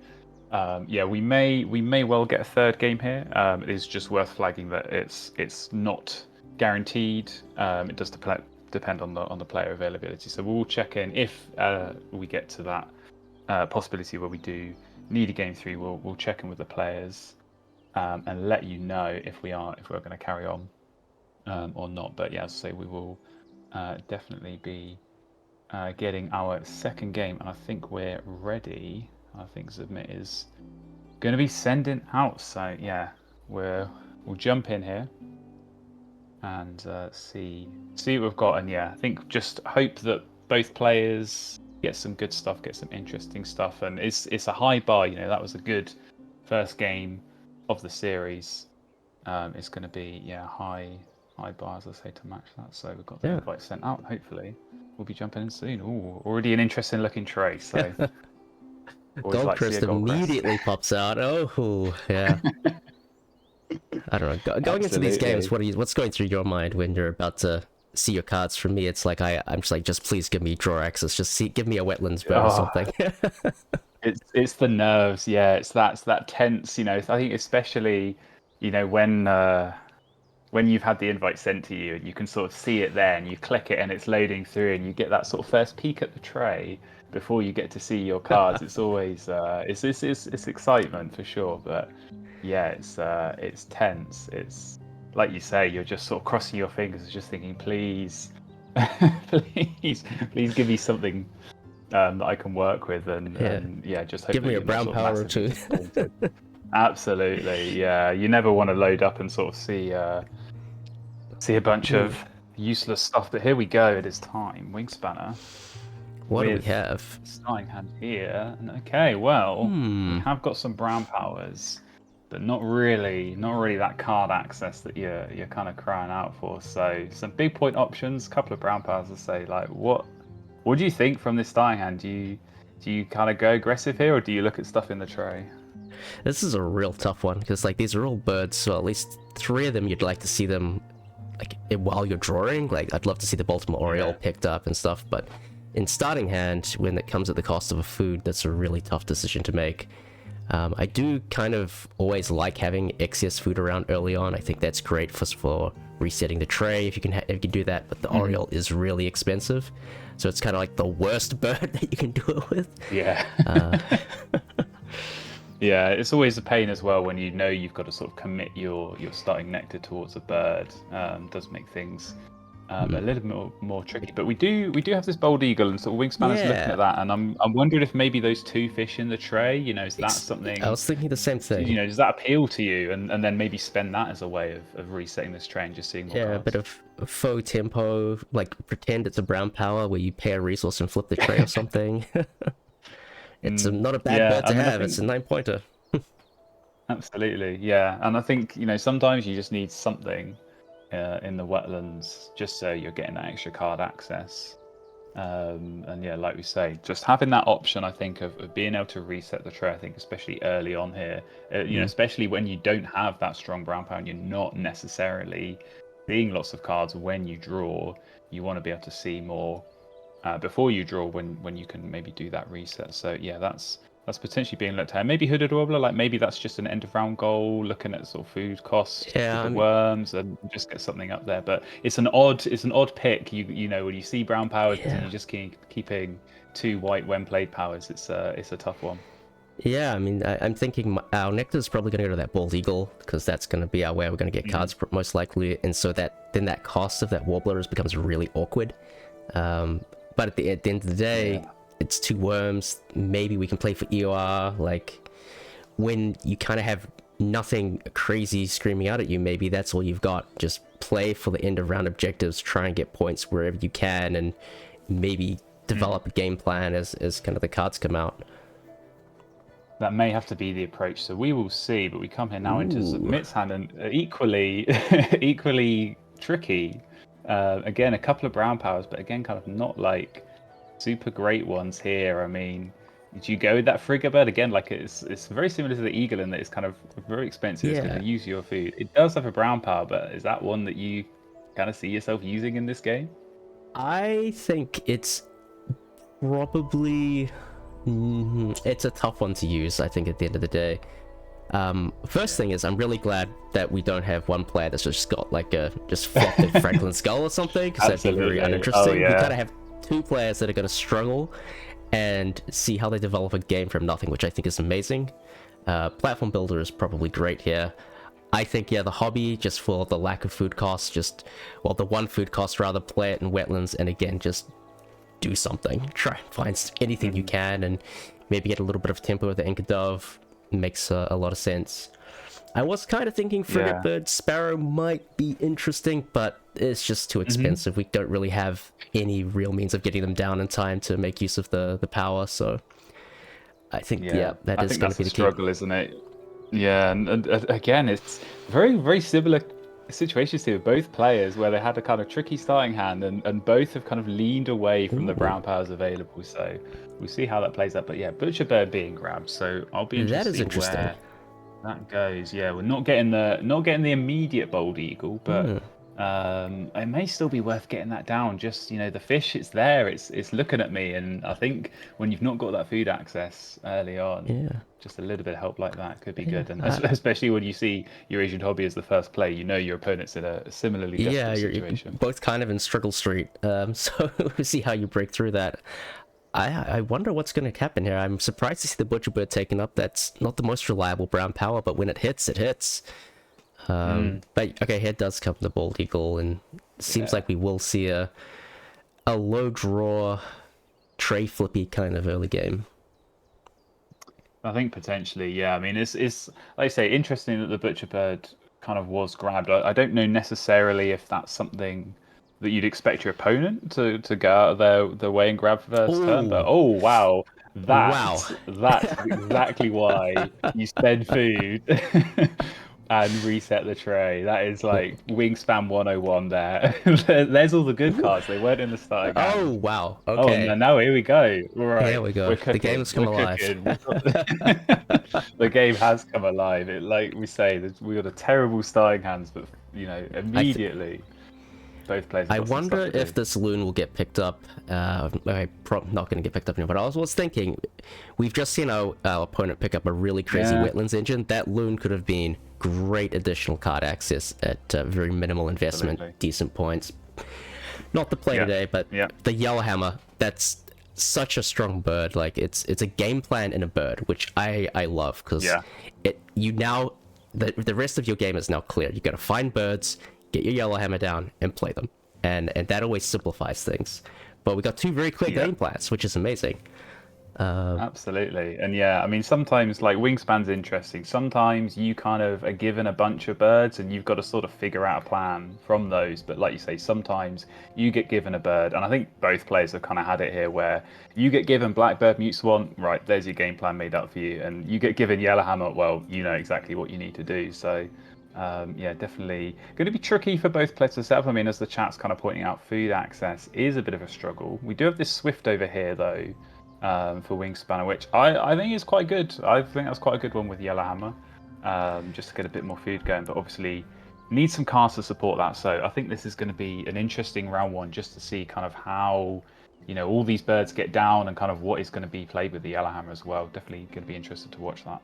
Yeah, we may well get a third game here. It is just worth flagging that it's not guaranteed. It does depend on the player availability. So we'll check in if we get to that possibility where we do need a game 3. We'll check in with the players and let you know if we're going to carry on or not. But yeah, as I say, we will definitely be getting our second game, and I think we're ready. I think Zubmit is going to be sending out. So yeah, we'll jump in here and see what we've got. And yeah, I think just hope that both players get some good stuff, get some interesting stuff. And it's a high bar. You know, that was a good first game of the series. It's going to be high bar, as I say, to match that. So we've got the invite sent out. Hopefully, we'll be jumping in soon. Ooh, already an interesting looking tray. So. Goldcrest immediately pops out. Oh, yeah. I don't know. Going into these games, what's going through your mind when you're about to see your cards? For me, it's like I'm just like, just please give me draw access. Just give me a wetlands bird or something. It's the nerves, yeah. It's that tense. You know, I think especially, you know, when you've had the invite sent to you and you can sort of see it there and you click it and it's loading through and you get that sort of first peek at the tray before you get to see your cards. It's always it's excitement for sure, but yeah, it's tense. It's like you say, you're just sort of crossing your fingers, just thinking, please, please give me something that I can work with, and just hope give me a brown power or two. Absolutely, yeah. You never want to load up and sort of see a bunch of useless stuff, but here we go. It is time. Wingspanner. What do we have? Starting hand here. Okay, well, we have got some brown powers, but not really that card access that you're kind of crying out for. So some big point options, a couple of brown powers to say, like, what do you think from this starting hand? Do you kind of go aggressive here, or do you look at stuff in the tray? This is a real tough one because like these are all birds, so at least 3 of them you'd like to see them like while you're drawing. Like I'd love to see the Baltimore Oriole picked up and stuff, but in starting hand, when it comes at the cost of a food, that's a really tough decision to make. I do kind of always like having excess food around early on. I think that's great for resetting the tray if you can do that, but the Oriole is really expensive, so it's kind of like the worst bird that you can do it with. Yeah. Yeah, it's always a pain as well when you know you've got to sort of commit your starting nectar towards a bird. Does make things a little bit more tricky. But we do have this bold eagle, and sort of Wingspanner's looking at that, and I'm wondering if maybe those 2 fish in the tray, you know, is that something? I was thinking the same thing. You know, does that appeal to you? And then maybe spend that as a way of resetting this tray and just seeing more cards. A bit of faux tempo, like pretend it's a brown power where you pay a resource and flip the tray or something. It's not a bad bird to have. It's a 9-pointer. Absolutely, yeah. And I think, you know, sometimes you just need something in the wetlands just so you're getting that extra card access. And yeah, like we say, just having that option, I think, of being able to reset the tray, I think, especially early on here, you know, especially when you don't have that strong brown power and you're not necessarily seeing lots of cards when you draw, you want to be able to see more before you draw when you can maybe do that reset. So yeah, that's potentially being looked at. Maybe Hooded Warbler, like maybe that's just an end of round goal, looking at sort of food costs, the worms, and just get something up there. But it's an odd pick. You know, when you see brown powers and you just keeping 2 white when played powers, it's a tough one. Yeah, I mean, I'm thinking our nectar's probably going to go to that bald eagle because that's going to be our way we're going to get cards most likely, and so then that cost of that warbler becomes really awkward. But at the end of the day, it's 2 worms. Maybe we can play for EOR. Like, when you kind of have nothing crazy screaming out at you, maybe that's all you've got. Just play for the end of round objectives, try and get points wherever you can, and maybe develop a game plan as kind of the cards come out. That may have to be the approach. So we will see, but we come here now into Zubmit's hand, and equally tricky. Again, a couple of brown powers, but again, kind of not like super great ones here. I mean, did you go with that frigabird again? Like it's very similar to the eagle in that it's kind of very expensive. It's going to use your food. It does have a brown power, but is that one that you kind of see yourself using in this game? I think it's probably It's a tough one to use, I think, at the end of the day. First thing is, I'm really glad that we don't have one player that's just got like a just flopped a Franklin skull or something, because that'd be very uninteresting. We gotta have two players that are gonna struggle and see how they develop a game from nothing, which I think is amazing. Platform Builder is probably great here. I think, yeah, the hobby, just for the lack of food costs, the one food cost, rather, play it in wetlands, and again, just do something. Try and find anything you can, and maybe get a little bit of tempo with the Anchor Dove. Makes a lot of sense. I was kind of thinking Frigate Bird Sparrow might be interesting, but it's just too expensive. We don't really have any real means of getting them down in time to make use of the power, so I think, that is going to be the struggle, isn't it? Yeah, and again, it's very, very similar situations here with both players, where they had a kind of tricky starting hand, and both have kind of leaned away from the brown powers available. So we'll see how that plays out. But yeah, Butcher Bird being grabbed, so I'll be interested. That is interesting. Where that goes. Yeah, we're not getting the immediate Bold Eagle, but it may still be worth getting that down. Just, the fish, it's there, it's looking at me, and I think when you've not got that food access early on, just a little bit of help like that could be good. And especially when you see your Asian hobby as the first play, your opponent's in a similarly desperate situation. You're both kind of in struggle street, so we'll see how you break through that. I wonder what's going to happen here. I'm surprised to see the Butcher Bird taken up. That's not the most reliable brown power, but when it hits, it hits. But okay, here does come the Bald Eagle, and it seems like we will see a low draw, tray flippy kind of early game. I think potentially, yeah. I mean, it's like I say, interesting that the Butcher Bird kind of was grabbed. I don't know necessarily if that's something that you'd expect your opponent to go out of their way and grab first turn, but wow. That's exactly why you spend food and reset the tray. That is like Wingspan 101 there. There's all the good cards. They weren't in the starting hand. Oh, wow. Okay. Oh, now here we go. Right. Here we go. The game has come alive. The game has come alive. Like we say, we got a terrible starting hands, but, immediately... Both players. I wonder if this loon will get picked up. I'm not going to get picked up anymore, but I was thinking, we've just seen our opponent pick up a really crazy wetlands engine. That loon could have been great additional card access at very minimal investment, decent points. Not the play today, but the Yellowhammer, that's such a strong bird. Like, it's a game plan in a bird, which I love, because the rest of your game is now clear. You got to find birds, get your Yellowhammer down, and play them, and that always simplifies things. But we got two very clear game plans, which is amazing. Absolutely. And I mean, sometimes, like, Wingspan's interesting. Sometimes you kind of are given a bunch of birds and you've got to sort of figure out a plan from those. But like you say, sometimes you get given a bird, and I think both players have kind of had it here, where you get given Blackbird, Mute Swan, right, there's your game plan made up for you, and you get given Yellowhammer, well, you know exactly what you need to do. So definitely going to be tricky for both players to set up. I mean, as the chat's kind of pointing out, food access is a bit of a struggle. We do have this Swift over here, though, for Wingspan, which I think is quite good. I think that's quite a good one with Yellowhammer, just to get a bit more food going. But obviously, need some cars to support that. So I think this is going to be an interesting round one, just to see kind of how, all these birds get down, and kind of what is going to be played with the Yellowhammer as well. Definitely going to be interested to watch that.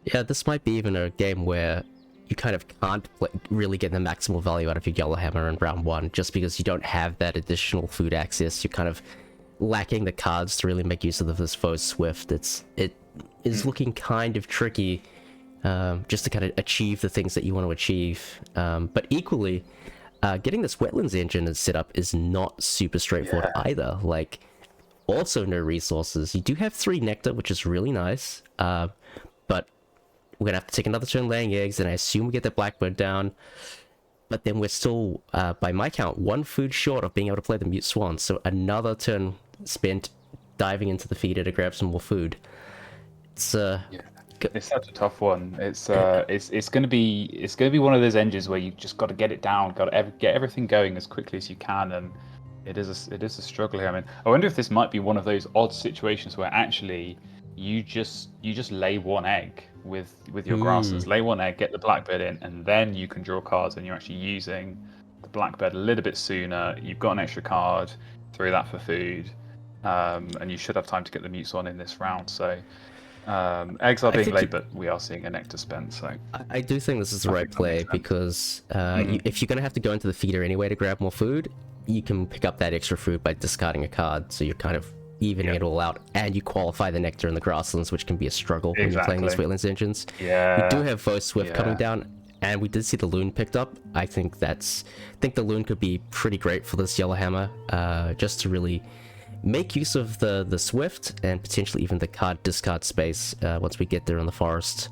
Yeah, this might be even a game where you kind of can't really get the maximal value out of your Yellowhammer in round one, just because you don't have that additional food access. You're kind of lacking the cards to really make use of this foe Swift. It is looking kind of tricky, just to kind of achieve the things that you want to achieve. But equally, getting this wetlands engine set up is not super straightforward either. Like, also no resources. You do have 3 nectar, which is really nice, but we're gonna have to take another turn laying eggs, and I assume we get the Blackbird down. But then we're still, by my count, 1 food short of being able to play the Mute Swan. So another turn spent diving into the feeder to grab some more food. It's such a tough one. It's gonna be one of those engines where you just got to get it down, got to get everything going as quickly as you can, and it is a struggle here. I mean, I wonder if this might be one of those odd situations where actually you just lay 1 egg with your grasslands, lay 1 egg, get the Blackbird in, and then you can draw cards, and you're actually using the Blackbird a little bit sooner. You've got an extra card, throw that for food, and you should have time to get the mutes on in this round. So eggs are being laid, but we are seeing a nectar spent. So I do think this is the right play because if you're going to have to go into the feeder anyway to grab more food, you can pick up that extra food by discarding a card. So you're kind of evening it all out, and you qualify the nectar in the grasslands, which can be a struggle when you're playing these wetlands engines. Yeah, we do have Voe Swift coming down, and we did see the loon picked up. I think the loon could be pretty great for this Yellowhammer, just to really make use of the Swift and potentially even the card discard space once we get there in the forest.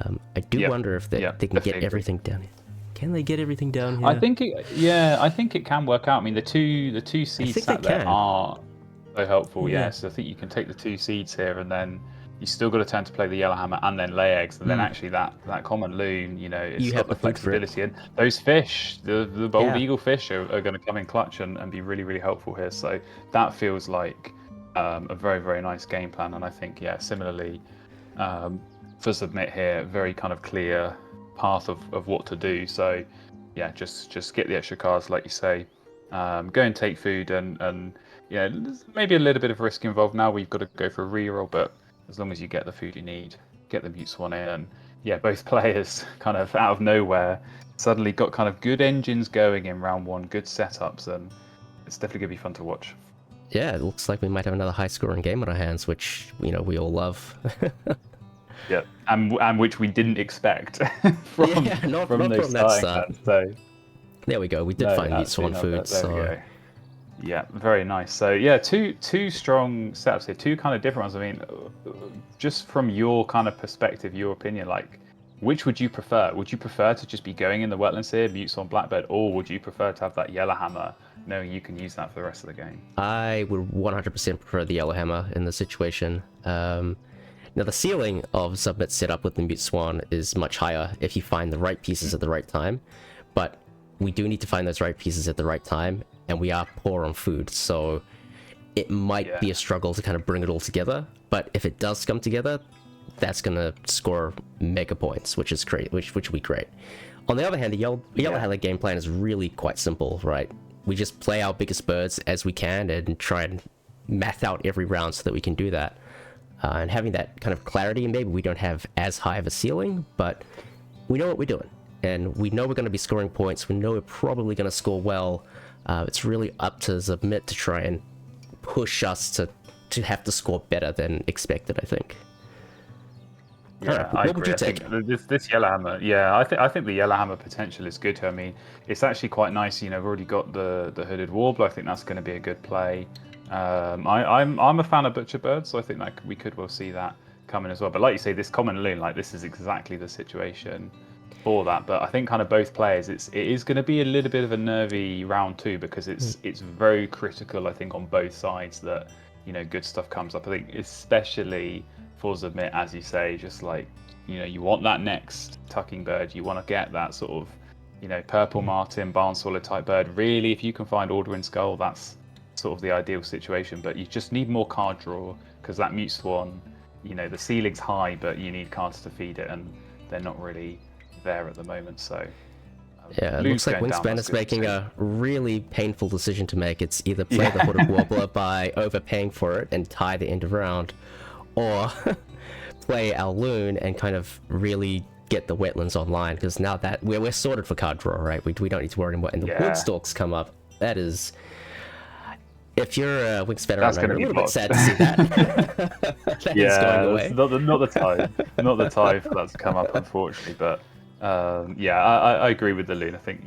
I do wonder if they can get everything down here. Can they get everything down here? I think it can work out. I mean, the two seeds sat there are so helpful. Yes, I think you can take the 2 seeds here, and then you still got a turn to play the Yellowhammer and then lay eggs, and then actually that common loon, it's got the flexibility, and those fish, the bold eagle fish, are going to come in clutch and be really, really helpful here. So that feels like a very, very nice game plan, and I think similarly for Zubmit here, very kind of clear path of what to do. So just get the extra cards, like you say, go and take food, and there's maybe a little bit of risk involved now. We've got to go for a reroll, but as long as you get the food you need, get the mute swan in, and both players kind of out of nowhere suddenly got kind of good engines going in round 1, good setups, and it's definitely gonna be fun to watch. Yeah, it looks like we might have another high-scoring game on our hands, which we all love. Yeah, and which we didn't expect from those starting. So there we go. We did find mute swan food. So yeah, very nice. So two strong setups here, 2 kind of different ones. I mean, just from your kind of perspective, your opinion, like, which would you prefer? Would you prefer to just be going in the wetlands here, mute swan blackbird, or would you prefer to have that Yellowhammer, knowing you can use that for the rest of the game? I would 100% prefer the Yellowhammer in this situation. Now, the ceiling of Zubmit's setup with the mute swan is much higher if you find the right pieces at the right time, but we do need to find those right pieces at the right time, and we are poor on food, so it might be a struggle to kind of bring it all together. But if it does come together, that's going to score mega points, which is great, which would be great. On the other hand, the Yellowhammer game plan is really quite simple, right? We just play our biggest birds as we can and try and math out every round so that we can do that. And having that kind of clarity, maybe we don't have as high of a ceiling, but we know what we're doing. And we know we're going to be scoring points. We know we're probably going to score well. It's really up to Zubmit to try and push us to have to score better than expected, I think. Yeah, I agree. I think this Yellowhammer, I think the Yellowhammer potential is good. I mean, it's actually quite nice. We've already got the hooded warbler. I think that's going to be a good play. I'm a fan of butcher birds, so I think that we could well see that coming as well. But like you say, this common loon, like, this is exactly the situation for that. But I think kind of both players, it is going to be a little bit of a nervy round 2, because it's very critical, I think, on both sides that good stuff comes up. I think especially for Zubmit, as you say, just like you want that next tucking bird, you want to get that sort of purple martin, barn swallow type bird. Really, if you can find Aldrin Skull, that's sort of the ideal situation. But you just need more card draw, because that mute swan, the ceiling's high, but you need cards to feed it, and they're not really there at the moment. So it looks like Wingspan is making a really painful decision to make. It's either play the hooded warbler by overpaying for it and tie the end of round, or play our loon and kind of really get the wetlands online, because now that we're sorted for card draw, right? We don't need to worry anymore. And the wood stalks come up. That is, if you're a Wingspan around, I'm a little bit sad to see that. That is going away. Not the time for that to come up, unfortunately. But I agree with the loon. I think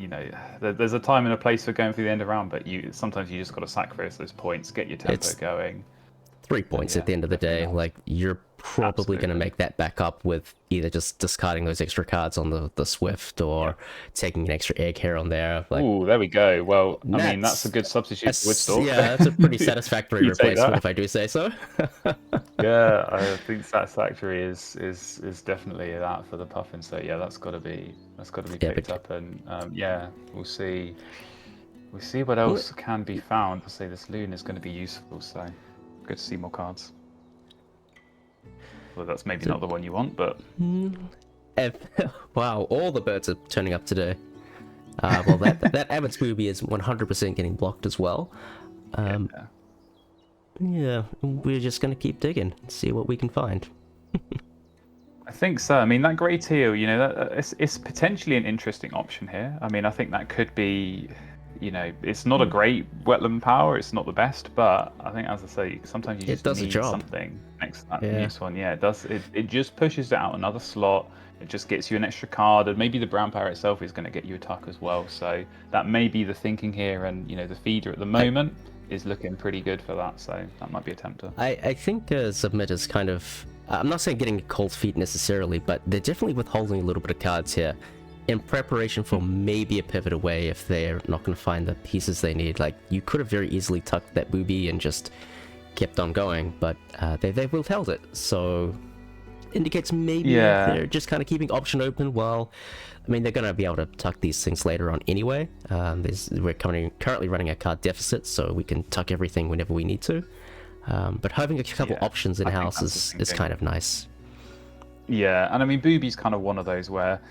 there's a time and a place for going through the end of round, but sometimes you just got to sacrifice those points, get your tempo going. 3 points at the end of the day. Like, you're probably going to make that back up with either just discarding those extra cards on the Swift, or taking an extra egg here on there. Like, ooh, there we go. Well, I mean, that's a good substitute for Woodstalk. Yeah, that's a pretty satisfactory replacement, if I do say so. Yeah, I think satisfactory is definitely that for the puffin. So yeah, that's got to be picked up, and we'll see what else can be found. I'll say this loon is going to be useful, so good to see more cards. Well, that's maybe not the one you want, but wow, all the birds are turning up today. Well, that Abbott's booby is 100% getting blocked as well. yeah, we're just gonna keep digging, see what we can find. I think so. I mean, that grey teal, it's potentially an interesting option here. I mean, I think that could be, it's not a great wetland power. It's not the best, but I think, as I say, sometimes you It just does a need job. something next to that Yeah. mute one. Yeah, it does. It just pushes it out another slot. It just gets you an extra card, and maybe the brown power itself is going to get you a tuck as well. So that may be the thinking here, and the feeder at the moment is looking pretty good for that. So that might be a tempter. I think Zubmit is kind of... I'm not saying getting cold feet necessarily, but they're definitely withholding a little bit of cards here in preparation for maybe a pivot away if they're not going to find the pieces they need. Like, you could have very easily tucked that booby and just kept on going, but they've withheld it, so indicates maybe they're just kind of keeping option open while... I mean, they're going to be able to tuck these things later on anyway. We're currently running a card deficit, so we can tuck everything whenever we need to. But having a couple options in-house is kind of nice. Yeah, and I mean, Booby's kind of one of those where,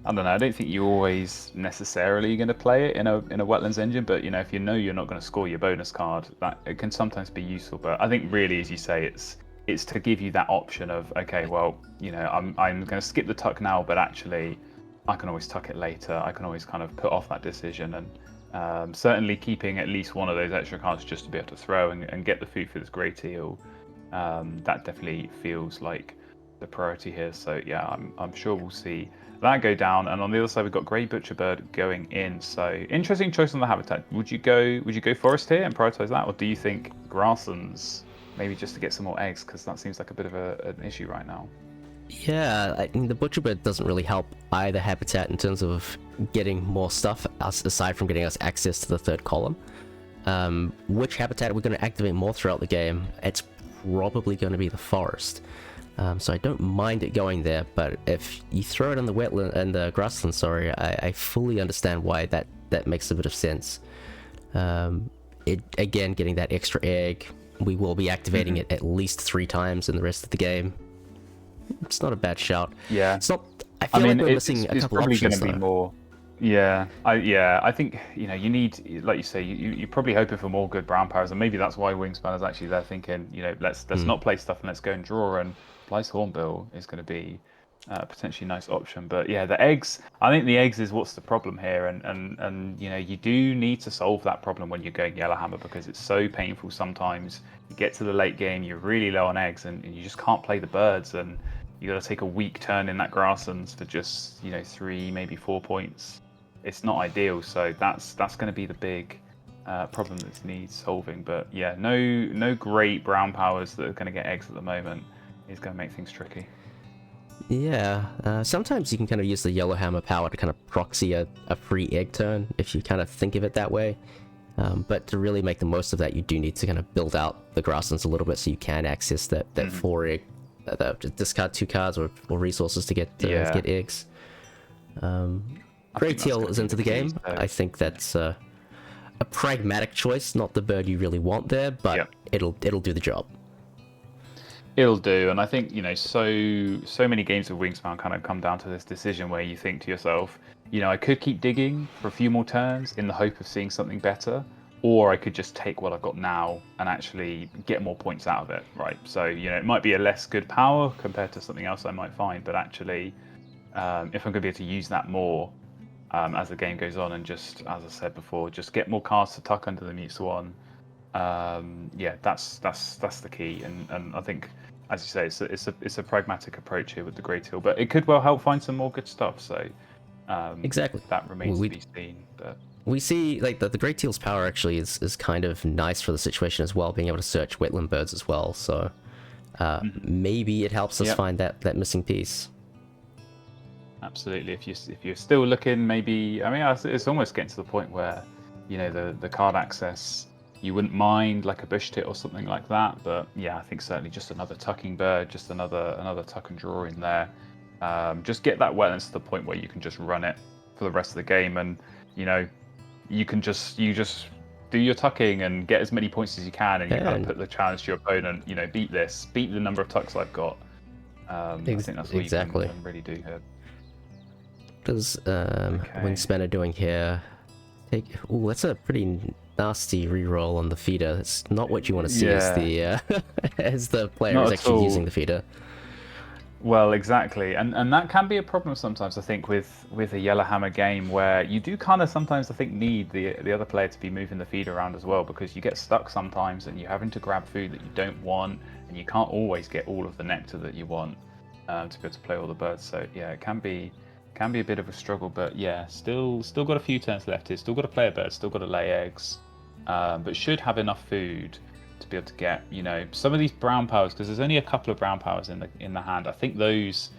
I don't know, I don't think you're always necessarily going to play it in a Wetlands engine, but if you know you're not going to score your bonus card, that it can sometimes be useful. But I think really, as you say, it's to give you that option of, okay, well, I'm going to skip the tuck now, but actually I can always tuck it later. I can always kind of put off that decision, and certainly keeping at least one of those extra cards just to be able to throw and get the food for this grey teal, that definitely feels like the priority here. So yeah, I'm sure we'll see that go down. And on the other side, we've got grey butcherbird going in. So interesting choice on the habitat. Would you go forest here and prioritize that, or do you think grasslands maybe just to get some more eggs, because that seems like a bit of an issue right now? Yeah, I mean, the butcherbird doesn't really help either habitat in terms of getting more stuff, aside from getting us access to the third column. Which habitat we're going to activate more throughout the game? It's probably going to be the forest. So I don't mind it going there, but if you throw it in the wetland and the grassland, sorry, I fully understand why that makes a bit of sense. Again, getting that extra egg, we will be activating it at least 3 times in the rest of the game. It's not a bad shout. Yeah, it's not. I feel like we're missing a couple options. It's probably going to be more. Yeah, I think you need, like you say, you're probably hoping for more good brown powers, and maybe that's why Wingspan is actually there thinking, let's not play stuff and let's go and draw. And Bly's Hornbill is going to be potentially a nice option. But yeah, the eggs. I think the eggs is what's the problem here, and you do need to solve that problem when you're going Yellowhammer, because it's so painful sometimes. You get to the late game, you're really low on eggs, and you just can't play the birds, and you got to take a weak turn in that grasslands for just 3, maybe 4 points. It's not ideal, so that's going to be the big problem that needs solving. But yeah, no great brown powers that are going to get eggs at the moment is going to make things tricky. Yeah, sometimes you can kind of use the Yellowhammer power to kind of proxy a free egg turn, if you kind of think of it that way. But to really make the most of that, you do need to kind of build out the grasslands a little bit so you can access that 4 egg, discard 2 cards or resources to get eggs. Grey teal is into the game. I think that's a pragmatic choice, not the bird you really want there, but it'll do the job. It'll do, and I think so many games of Wingspan kind of come down to this decision where you think to yourself, I could keep digging for a few more turns in the hope of seeing something better, or I could just take what I've got now and actually get more points out of it, right? So it might be a less good power compared to something else I might find, but actually, if I'm going to be able to use that more as the game goes on, and just, as I said before, just get more cards to tuck under the mute swan. That's the key, and I think, as you say, it's a pragmatic approach here with the grey teal, but it could well help find some more good stuff. So exactly, that remains to be seen. But we see like the grey teal's power actually is kind of nice for the situation as well, being able to search wetland birds as well. So maybe it helps us find that missing piece. Absolutely. If you're still looking, maybe, I mean, it's almost getting to the point where the card access, you wouldn't mind like a bush tit or something like that. But yeah, I think certainly just another tucking bird, just another tuck and draw in there. Just get that wetlands to the point where you can just run it for the rest of the game, and you just do your tucking and get as many points as you can, and you kind of put the challenge to your opponent. Beat the number of tucks I've got. I think that's what you can really do here. What does Wingspan are doing here? That's a pretty nasty reroll on the feeder. It's not what you want to see as the player Not is at actually all. using the feeder. Well, exactly, and that can be a problem sometimes. I think with a Yellowhammer game where you do kind of sometimes I think need the other player to be moving the feed around as well, because you get stuck sometimes and you're having to grab food that you don't want, and you can't always get all of the nectar that you want to be able to play all the birds. So yeah, it can be a bit of a struggle, but yeah, still got a few turns left here. Still got to play a bird, still got to lay eggs, but should have enough food to be able to get, some of these brown powers, because there's only a couple of brown powers in the hand. I think those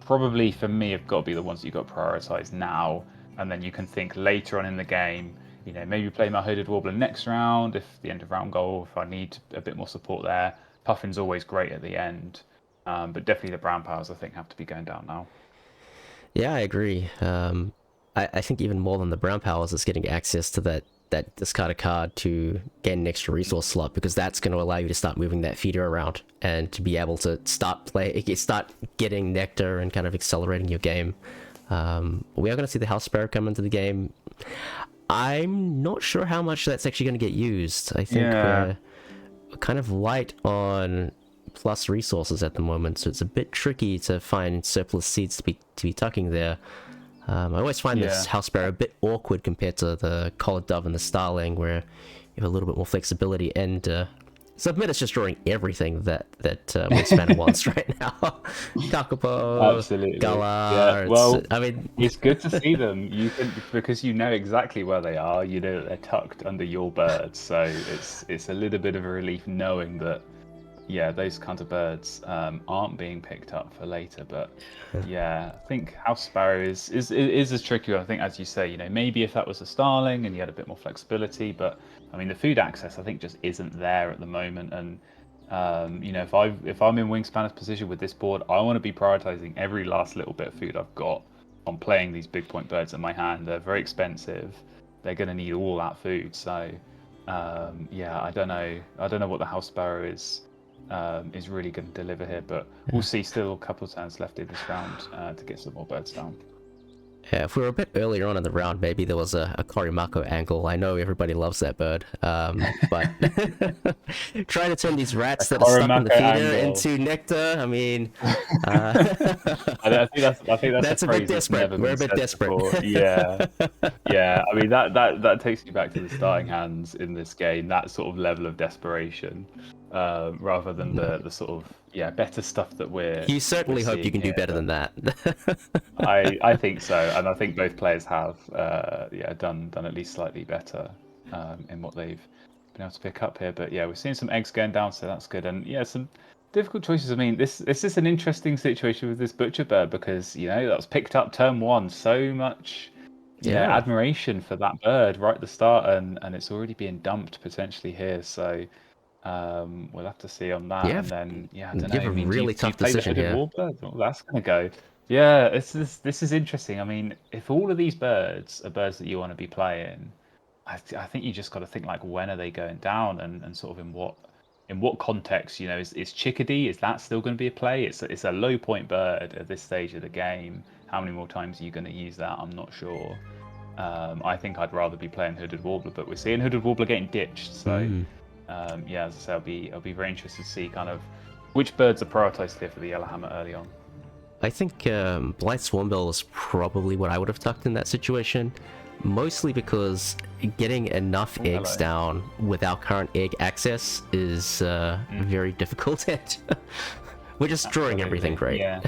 probably for me have got to be the ones that you've got to prioritize now, and then you can think later on in the game, maybe play my Hooded Warbler next round if the end of round goal, if I need a bit more support there. Puffin's always great at the end, but definitely the brown powers I think have to be going down now. Yeah, I agree. I think even more than the brown powers is getting access to that discarded card to gain an extra resource slot, because that's going to allow you to start moving that feeder around and to be able to start getting nectar and kind of accelerating your game. We are going to see the House Sparrow come into the game. I'm not sure how much that's actually going to get used. I think we're kind of light on plus resources at the moment, so it's a bit tricky to find surplus seeds to be tucking there. I always find this House Sparrow a bit awkward compared to the Collared Dove and the Starling, where you have a little bit more flexibility, and Zubmit is just drawing everything that Wingspan wants right now. Kakapo, Absolutely. Galar. Yeah. Well, I mean, it's good to see them. Because you know exactly where they are. You know that they're tucked under your birds, so it's a little bit of a relief knowing that. Yeah, those kinds of birds aren't being picked up for later, but yeah, I think House Sparrow is as tricky. I think, as you say, maybe if that was a Starling and you had a bit more flexibility, but I mean the food access I think just isn't there at the moment. And if I'm in Wingspan's position with this board, I want to be prioritizing every last little bit of food I've got on playing these big point birds in my hand. They're very expensive. They're going to need all that food. So I don't know what the House Sparrow is really going to deliver here, but we'll see. Still a couple of turns left in this round to get some more birds down. Yeah, if we were a bit earlier on in the round, maybe there was a Korimako angle. I know everybody loves that bird, but trying to turn these rats that are stuck in the feeder into nectar, I mean... I think that's a bit desperate. We're a bit desperate. Before. Yeah. I mean, that takes me back to the starting hands in this game, that sort of level of desperation. Rather than the sort of better stuff that you certainly hope you can do better than that. I think so, and I think both players have done at least slightly better in what they've been able to pick up here. But yeah, we're seeing some eggs going down, so that's good. And some difficult choices. I mean, this is an interesting situation with this butcher bird, because that was picked up turn one. So much admiration for that bird right at the start, and it's already being dumped potentially here. So we'll have to see on that. And then I don't know. You have a really tough decision here. That's going to go. Yeah, this is interesting. I mean, if all of these birds are birds that you want to be playing, I think you just got to think like, when are they going down, and sort of in what context? Is Chickadee, is that still going to be a play? It's a low point bird at this stage of the game. How many more times are you going to use that? I'm not sure. I think I'd rather be playing Hooded Warbler, but we're seeing Hooded Warbler getting ditched. So as I say, I'll be very interested to see kind of which birds are prioritized here for the Yellowhammer early on. I think Blight Swarmbill is probably what I would have tucked in that situation, mostly because getting enough eggs down without current egg access is very difficult. We're just drawing everything great. Yeah.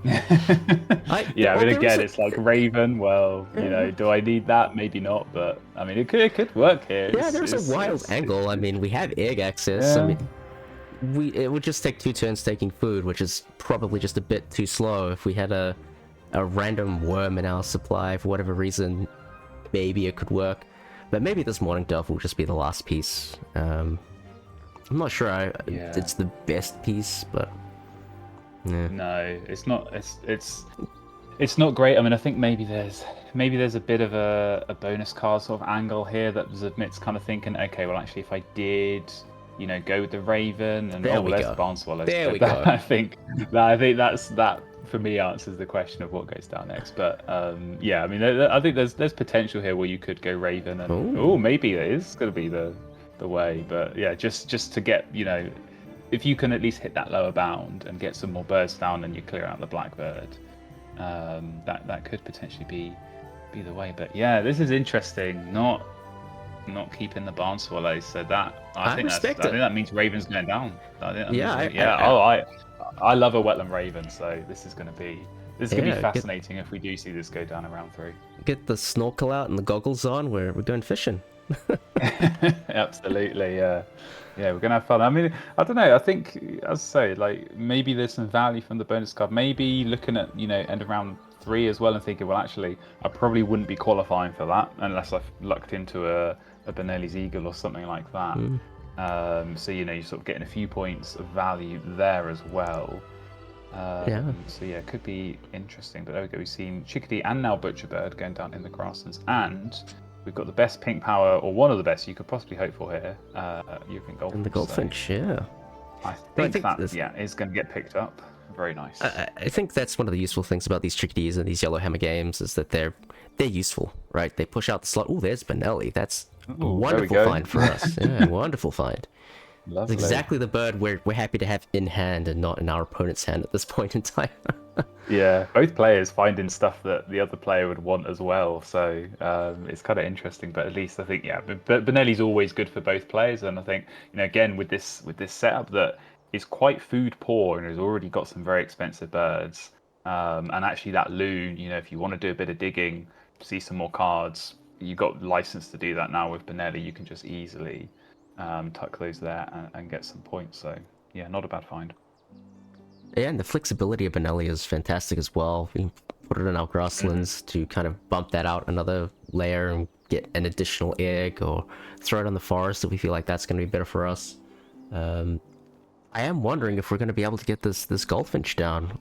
Again, it's like Raven. Well, do I need that? Maybe not, but I mean, it could work here. Yeah, there's a wild angle. I mean, we have egg access. I mean, it would just take 2 turns taking food, which is probably just a bit too slow. If we had a random worm in our supply for whatever reason, maybe it could work. But maybe this Morning Dove will just be the last piece. I'm not sure it's the best piece, but no, it's not. It's not great. I mean, I think maybe there's a bit of a bonus card sort of angle here that Zubmit's kind of thinking, okay, well actually if I did go with the Raven and there's the Barn Swallows. There we go. I think that's for me answers the question of what goes down next. But yeah, I mean, I think there's potential here where you could go Raven, and maybe it is going to be the way. But yeah, just to get, you know, if you can at least hit that lower bound and get some more birds down, and you clear out the blackbird, that could potentially be the way. But yeah, this is interesting. Not keeping the barn swallows, so that I think that means Raven's going down. I love a wetland Raven, so this is going to be fascinating if we do see this go down in round 3. Get the snorkel out and the goggles on. We're going fishing. Absolutely, yeah, we're gonna have fun. I mean, I don't know. I think, as I say, like maybe there's some value from the bonus card. Maybe looking at, you know, end of round 3 as well, and thinking, well, actually, I probably wouldn't be qualifying for that unless I've lucked into a Benelli's Eagle or something like that. So, you know, you're sort of getting a few points of value there as well. So yeah, it could be interesting. But there we go. We've seen Chickadee and now Butcherbird going down in the grasslands, and we've got the best pink power, or one of the best you could possibly hope for here. European Goldfinch. And the Goldfinch, yeah. I think that is going to get picked up. Very nice. I think that's one of the useful things about these Chickadees and these Yellowhammer games is that they're useful, right? They push out the slot. Oh, there's Benelli. That's a wonderful find for us. Yeah, wonderful find. Lovely. It's exactly the bird we're happy to have in hand and not in our opponent's hand at this point in time. Yeah, both players finding stuff that the other player would want as well. So it's kind of interesting, but at least I think, yeah, but Benelli's always good for both players. And I think, you know, again, with this setup that is quite food poor and has already got some very expensive birds. And actually that loon, you know, if you want to do a bit of digging, see some more cards, you've got license to do that now with Benelli. You can just easily tuck those there and get some points. So yeah, not a bad find. Yeah, and the flexibility of Benelli is fantastic as well. We can put it in our grasslands to kind of bump that out another layer and get an additional egg, or throw it on the forest if we feel like that's going to be better for us. I am wondering if we're going to be able to get this Goldfinch down.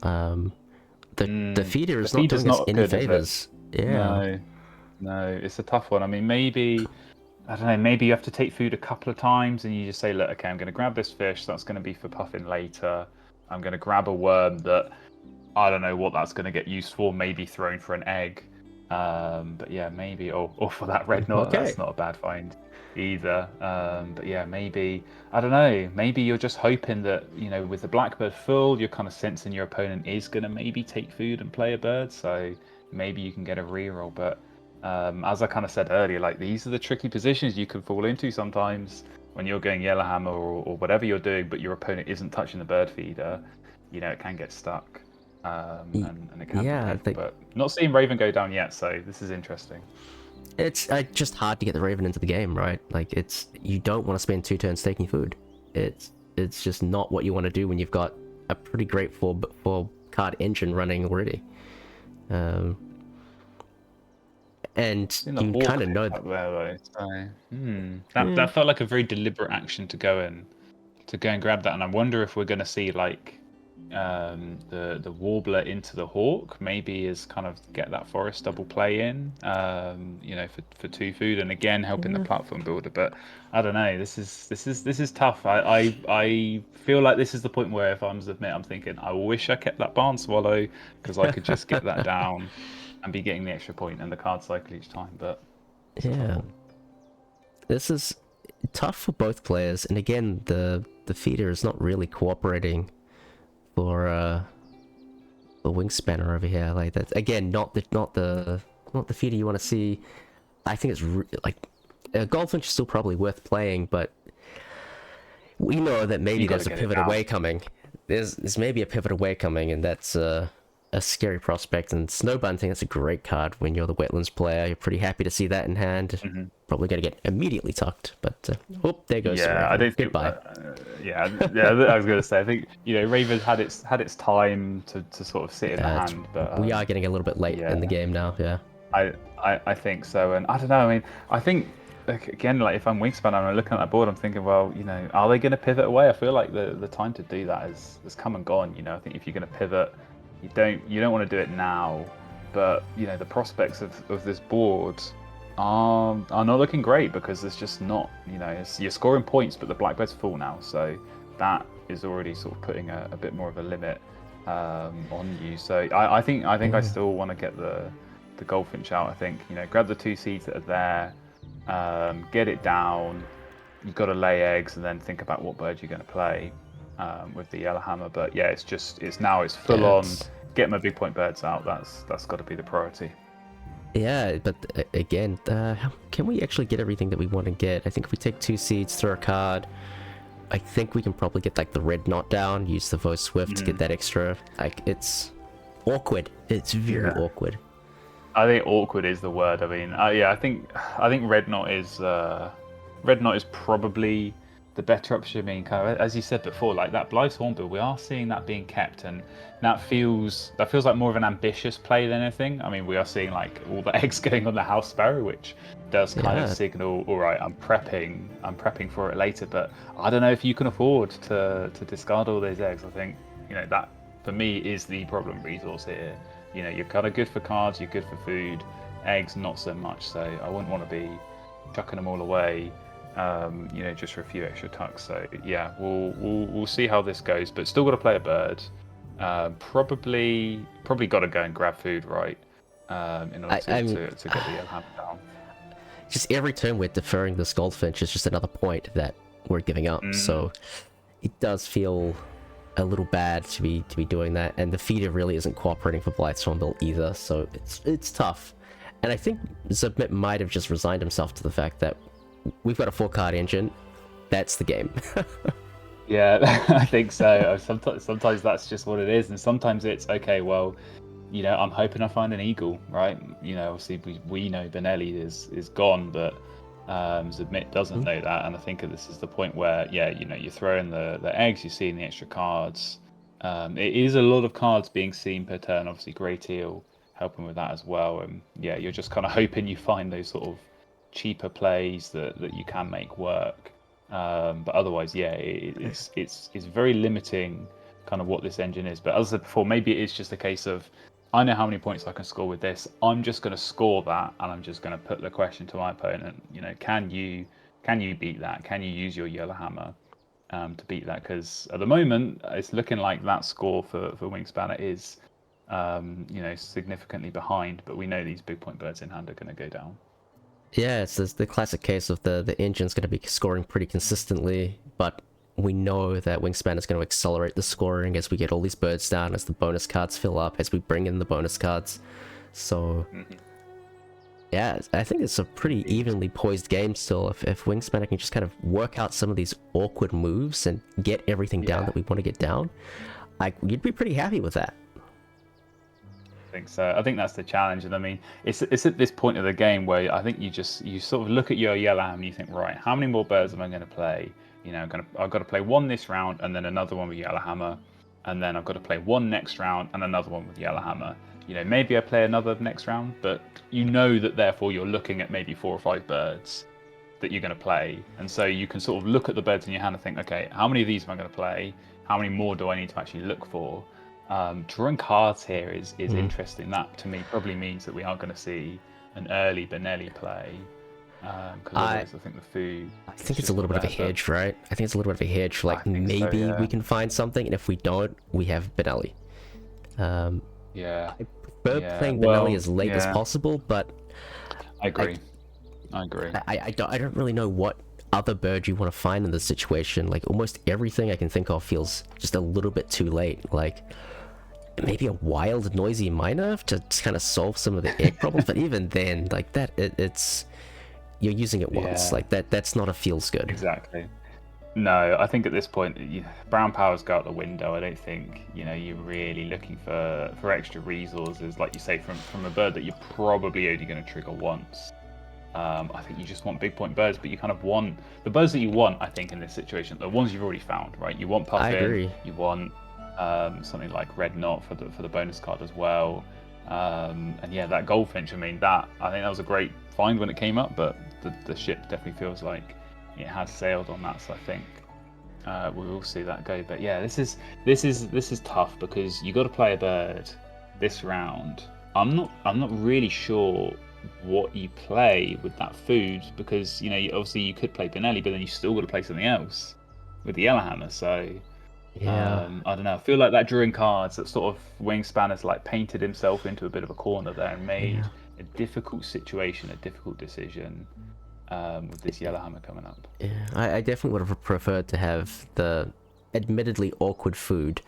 The feeder is not doing us any favors. Yeah. No, it's a tough one. I mean, maybe, I don't know, maybe you have to take food a couple of times and you just say, look, okay, I'm going to grab this fish. That's going to be for puffing later. I'm going to grab a worm that I don't know what that's going to get used for, maybe thrown for an egg. But yeah, maybe, or for that red knot, that's not a bad find either. But yeah, maybe, I don't know, maybe you're just hoping that, you know, with the blackbird full, you're kind of sensing your opponent is going to maybe take food and play a bird. So maybe you can get a reroll. But as I kind of said earlier, like these are the tricky positions you can fall into sometimes when you're going Yellowhammer or whatever you're doing, but your opponent isn't touching the bird feeder. You know, it can get stuck. And it can be, but not seeing Raven go down yet, so this is interesting. It's just hard to get the Raven into the game, right? Like, you don't want to spend 2 turns taking food. It's just not what you want to do when you've got a pretty great 4 card engine running already. And you kind of know that. That felt like a very deliberate action to go and grab that, and I wonder if we're going to see like the warbler into the hawk maybe is kind of get that forest double play in, you know, for 2 food, and again helping the platform builder. But I don't know, this is tough. I feel like this is the point where if I'm zubmit, I'm thinking I wish I kept that barn swallow because I could just get that down and be getting the extra point and the card cycle each time. But yeah, this is tough for both players, and again the feeder is not really cooperating for Wingspanner over here. Like, that's again not the feeder you want to see. I think it's like Goldfinch is still probably worth playing, but we know that maybe there's a pivot away coming. There's maybe a pivot away coming, and that's a scary prospect. And Snow Bunting, that's a great card when you're the Wetlands player. You're pretty happy to see that in hand. Probably going to get immediately tucked, but there goes. Yeah, I don't think. Goodbye. I was going to say, I think, you know, Raven's had its time to sort of sit in the hand, but we are getting a little bit late in the game now. Yeah, I think so, and I don't know. I mean, I think, again, like if I'm Wingspan and I'm looking at that board, I'm thinking, well, you know, are they going to pivot away? I feel like the time to do that has come and gone. You know, I think if you're going to pivot, you don't want to do it now, but you know, the prospects of this board are not looking great because there's just not, you know, you're scoring points, but the blackbird's full now, so that is already sort of putting a bit more of a limit on you. So I think I still want to get the goldfinch out. I think, you know, grab the 2 seeds that are there, get it down. You've got to lay eggs and then think about what bird you're going to play with the yellowhammer. But yeah, it's full on. Get my big point birds out. That's got to be the priority. Yeah, but again, can we actually get everything that we want to get? I think if we take 2 seeds, throw a card, I think we can probably get like the red knot down, use the Vo Swift to get that extra. Like, it's awkward. It's very awkward. I think awkward is the word. I mean, I think red knot is probably the better option. I mean, kind of as you said before, like that Blythe's Hornbill, we are seeing that being kept, and that feels like more of an ambitious play than anything. I mean, we are seeing like all the eggs going on the house sparrow, which does kind of signal, all right, I'm prepping for it later. But I don't know if you can afford to discard all those eggs. I think, you know, that for me is the problem resource here. You know, you're kind of good for cards, you're good for food, eggs not so much. So I wouldn't want to be chucking them all away, you know, just for a few extra tucks. So yeah, we'll see how this goes, but still got to play a bird. Probably got to go and grab food, right? In order to get the yellowhammer down. Just every turn we're deferring this goldfinch is just another point that we're giving up. So it does feel a little bad to be doing that, and the feeder really isn't cooperating for Blythe's Hornbill either. So it's tough, and I think Zubmit might have just resigned himself to the fact that we've got a 4-card engine. That's the game. Yeah, I think so. Sometimes that's just what it is, and sometimes it's okay. Well, you know, I'm hoping I find an eagle, right? You know, obviously we know Benelli is gone, but Zubmit doesn't know that, and I think this is the point where, yeah, you know, you throw in the eggs, you're seeing the extra cards. It is a lot of cards being seen per turn. Obviously, Great Eel helping with that as well, and yeah, you're just kind of hoping you find those sort of cheaper plays that you can make work. But otherwise, yeah, it's very limiting kind of what this engine is. But as I said before, maybe it is just a case of, I know how many points I can score with this. I'm just going to score that, and I'm just going to put the question to my opponent. You know, can you beat that? Can you use your yellowhammer to beat that? Because at the moment, it's looking like that score for Wingspan is, you know, significantly behind. But we know these big point birds in hand are going to go down. Yeah, it's the classic case of the engine's going to be scoring pretty consistently, but we know that Wingspan is going to accelerate the scoring as we get all these birds down, as the bonus cards fill up, as we bring in the bonus cards. So, yeah, I think it's a pretty evenly poised game still. If Wingspan can just kind of work out some of these awkward moves and get everything down that we want to get down, you'd be pretty happy with that. I think so. I think that's the challenge, and I mean, it's at this point of the game where I think you sort of look at your yellowhammer and you think, right, how many more birds am I going to play? You know, I've got to play one this round, and then another one with yellowhammer, and then I've got to play one next round and another one with yellowhammer. You know, maybe I play another next round, but you know that therefore you're looking at maybe 4 or 5 birds that you're going to play, and so you can sort of look at the birds in your hand and think, okay, how many of these am I going to play? How many more do I need to actually look for? Drawing cards here is interesting. That to me probably means that we are going to see an early Benelli play. Because I think the food. I think it's a little bit of a hedge, right? I think it's a little bit of a hedge. Like maybe we can find something, and if we don't, we have Benelli. Yeah. I prefer playing Benelli as late as possible, but I agree. I don't really know what other bird you want to find in this situation. Like almost everything I can think of feels just a little bit too late. Like maybe a wild noisy miner to kind of solve some of the egg problems, but even then, like that, it's you're using it once. Like that's not a feels good. Exactly. No, I think at this point, brown powers go out the window. I don't think, you know, you're really looking for extra resources, like you say, from a bird that you're probably only going to trigger once. I think you just want big point birds, but you kind of want the birds that you want. I think in this situation, the ones you've already found, right? You want puffin. I agree. You want something like red knot for the bonus card as well. And yeah, that goldfinch. I mean, I think that was a great find when it came up, but the ship definitely feels like it has sailed on that. So I think we will see that go. But yeah, this is tough because you got to play a bird this round. I'm not really sure what you play with that food, because you know obviously you could play Benelli, but then you still got to play something else with the yellowhammer. So Yeah. I don't know. I feel like that drawing cards, that sort of Wingspan has like painted himself into a bit of a corner there and made a difficult situation, a difficult decision with this Yellowhammer coming up. Yeah, I definitely would have preferred to have the admittedly awkward food,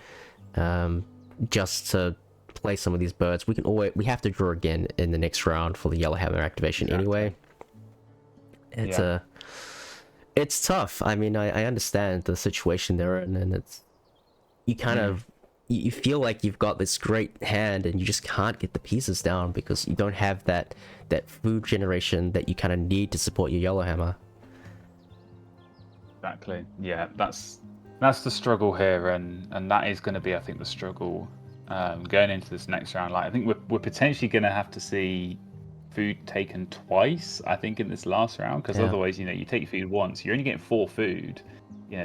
just to play some of these birds. We have to draw again in the next round for the Yellowhammer activation anyway. It's tough. I mean, I understand the situation they're in, and it's you kind of you feel like you've got this great hand and you just can't get the pieces down because you don't have that food generation that you kind of need to support your Yellowhammer. Exactly. Yeah, that's the struggle here, and that is going to be, I think, the struggle going into this next round. Like, I think we're potentially going to have to see food taken twice, I think, in this last round, because otherwise, you take your food once, you're only getting 4 food.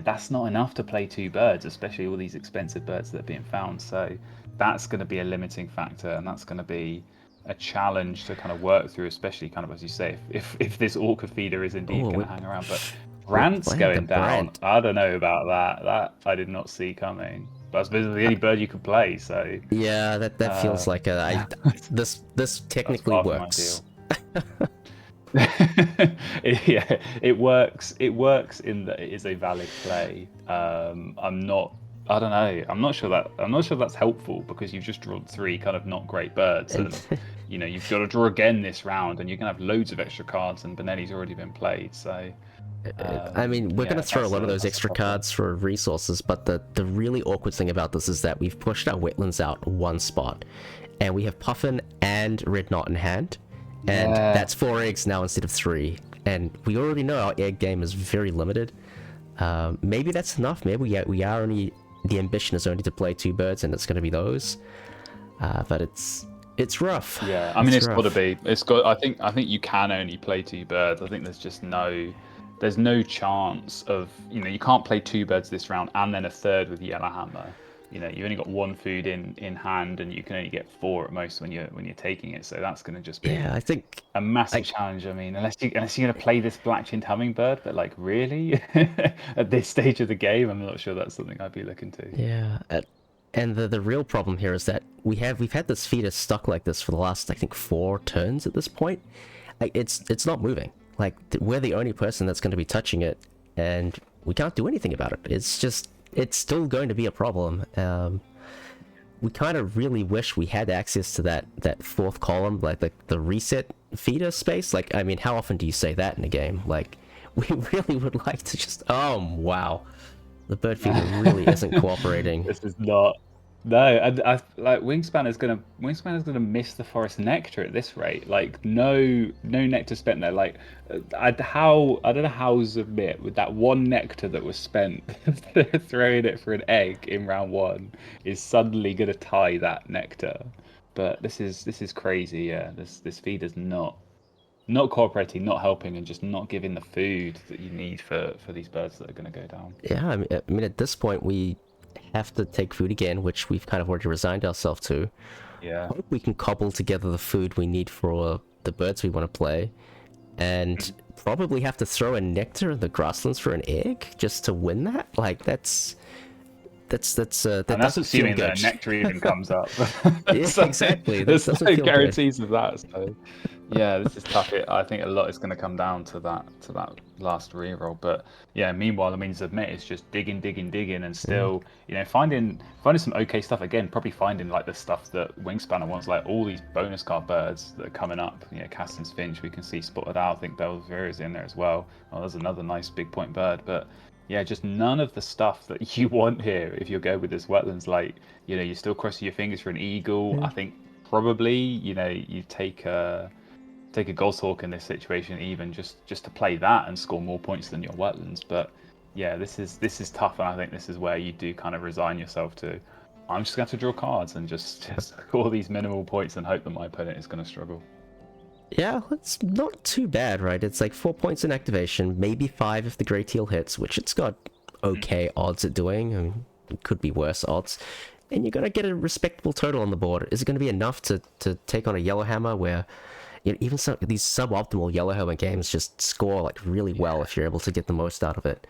That's not enough to play 2 birds, especially all these expensive birds that are being found. So that's going to be a limiting factor, and that's going to be a challenge to kind of work through, especially kind of, as you say, if this orca feeder is indeed going to hang around. But Brant's going down. I don't know about that. That I did not see coming. But I suppose it's the only bird you could play, so... Yeah, that feels like this technically works. It works. It works in that it is a valid play. I don't know. I'm not sure that's helpful, because you've just drawn 3 kind of not great birds, and you've got to draw again this round, and you can have loads of extra cards, and Benelli's already been played, so... I mean, we're going to throw a lot of those extra cards for resources, but the really awkward thing about this is that we've pushed our wetlands out 1 spot, and we have Puffin and Red Knot in hand, and that's 4 eggs now instead of 3, and we already know our egg game is very limited. Maybe that's enough. Maybe we are only... The ambition is only to play 2 birds, and it's going to be those. But it's rough. Yeah, I mean, it's got to be. It's got. I think you can only play 2 birds. I think there's just there's no chance of, you can't play 2 birds this round and then a 3rd with Yellowhammer. You've only got 1 food in hand, and you can only get 4 at most when you're taking it. So that's going to just be I think a massive challenge. I mean, unless you're going to play this black-chinned hummingbird, but like, really at this stage of the game, I'm not sure that's something I'd be looking to. Yeah, and the real problem here is that we've had this feeder stuck like this for the last, I think, 4 turns at this point. Like, it's not moving. Like, we're the only person that's going to be touching it, and we can't do anything about it. It's still going to be a problem. We kind of really wish we had access to that 4th column, like the reset feeder space. Like, I mean, how often do you say that in a game? Like, we really would like to just... Oh, wow. The bird feeder really isn't cooperating. This is not... No, I like Wingspan is gonna miss the forest nectar at this rate. Like, no nectar spent there. Like, I don't know how Zubmit, with that 1 nectar that was spent throwing it for an egg in round 1, is suddenly gonna tie that nectar. But this is crazy. Yeah, this feeder's not cooperating, not helping, and just not giving the food that you need for these birds that are gonna go down. Yeah, I mean at this point we have to take food again, which we've kind of already resigned ourselves to. Yeah. I hope we can cobble together the food we need for the birds we want to play, and probably have to throw a nectar in the grasslands for an egg just to win that. Like, that's assuming that a nectar even comes up. Yeah, so, exactly. There's no guarantees of that. So yeah, this is tough. I think a lot is going to come down to that last reroll. But yeah, meanwhile, I mean, Zubmit is just digging, and still, finding some okay stuff. Again, probably finding like the stuff that Wingspanner wants, like all these bonus card birds that are coming up. Caston's Finch, we can see spotted out. I think Belvedere is in there as well. Oh, there's another nice big point bird, but. Yeah, just none of the stuff that you want here if you go with this wetlands. Like, you're still crossing your fingers for an eagle. I think probably, you take a goshawk in this situation, even just to play that and score more points than your wetlands. But yeah, this is tough, and I think this is where you do kind of resign yourself to. I'm just going to draw cards and just score these minimal points and hope that my opponent is going to struggle. Yeah, it's not too bad, right? It's like 4 points in activation, maybe 5 if the Grey Teal hits, which it's got okay odds at doing. I mean, it could be worse odds. And you're going to get a respectable total on the board. Is it going to be enough to take on a Yellowhammer where even some of these suboptimal Yellowhammer games just score like really well if you're able to get the most out of it?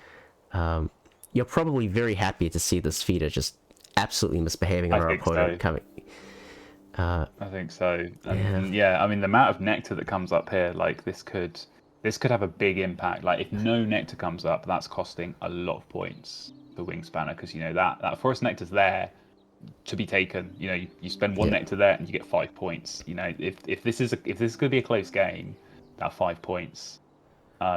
you're probably very happy to see this feeder just absolutely misbehaving on our opponent coming. I think so. And yeah, I mean, the amount of nectar that comes up here, like this could have a big impact. Like if no nectar comes up, that's costing a lot of points for Wingspanner, because you know that forest nectar's there to be taken. You know, you spend one nectar there and you get 5 points. You know, if this is going to be a close game, that 5 points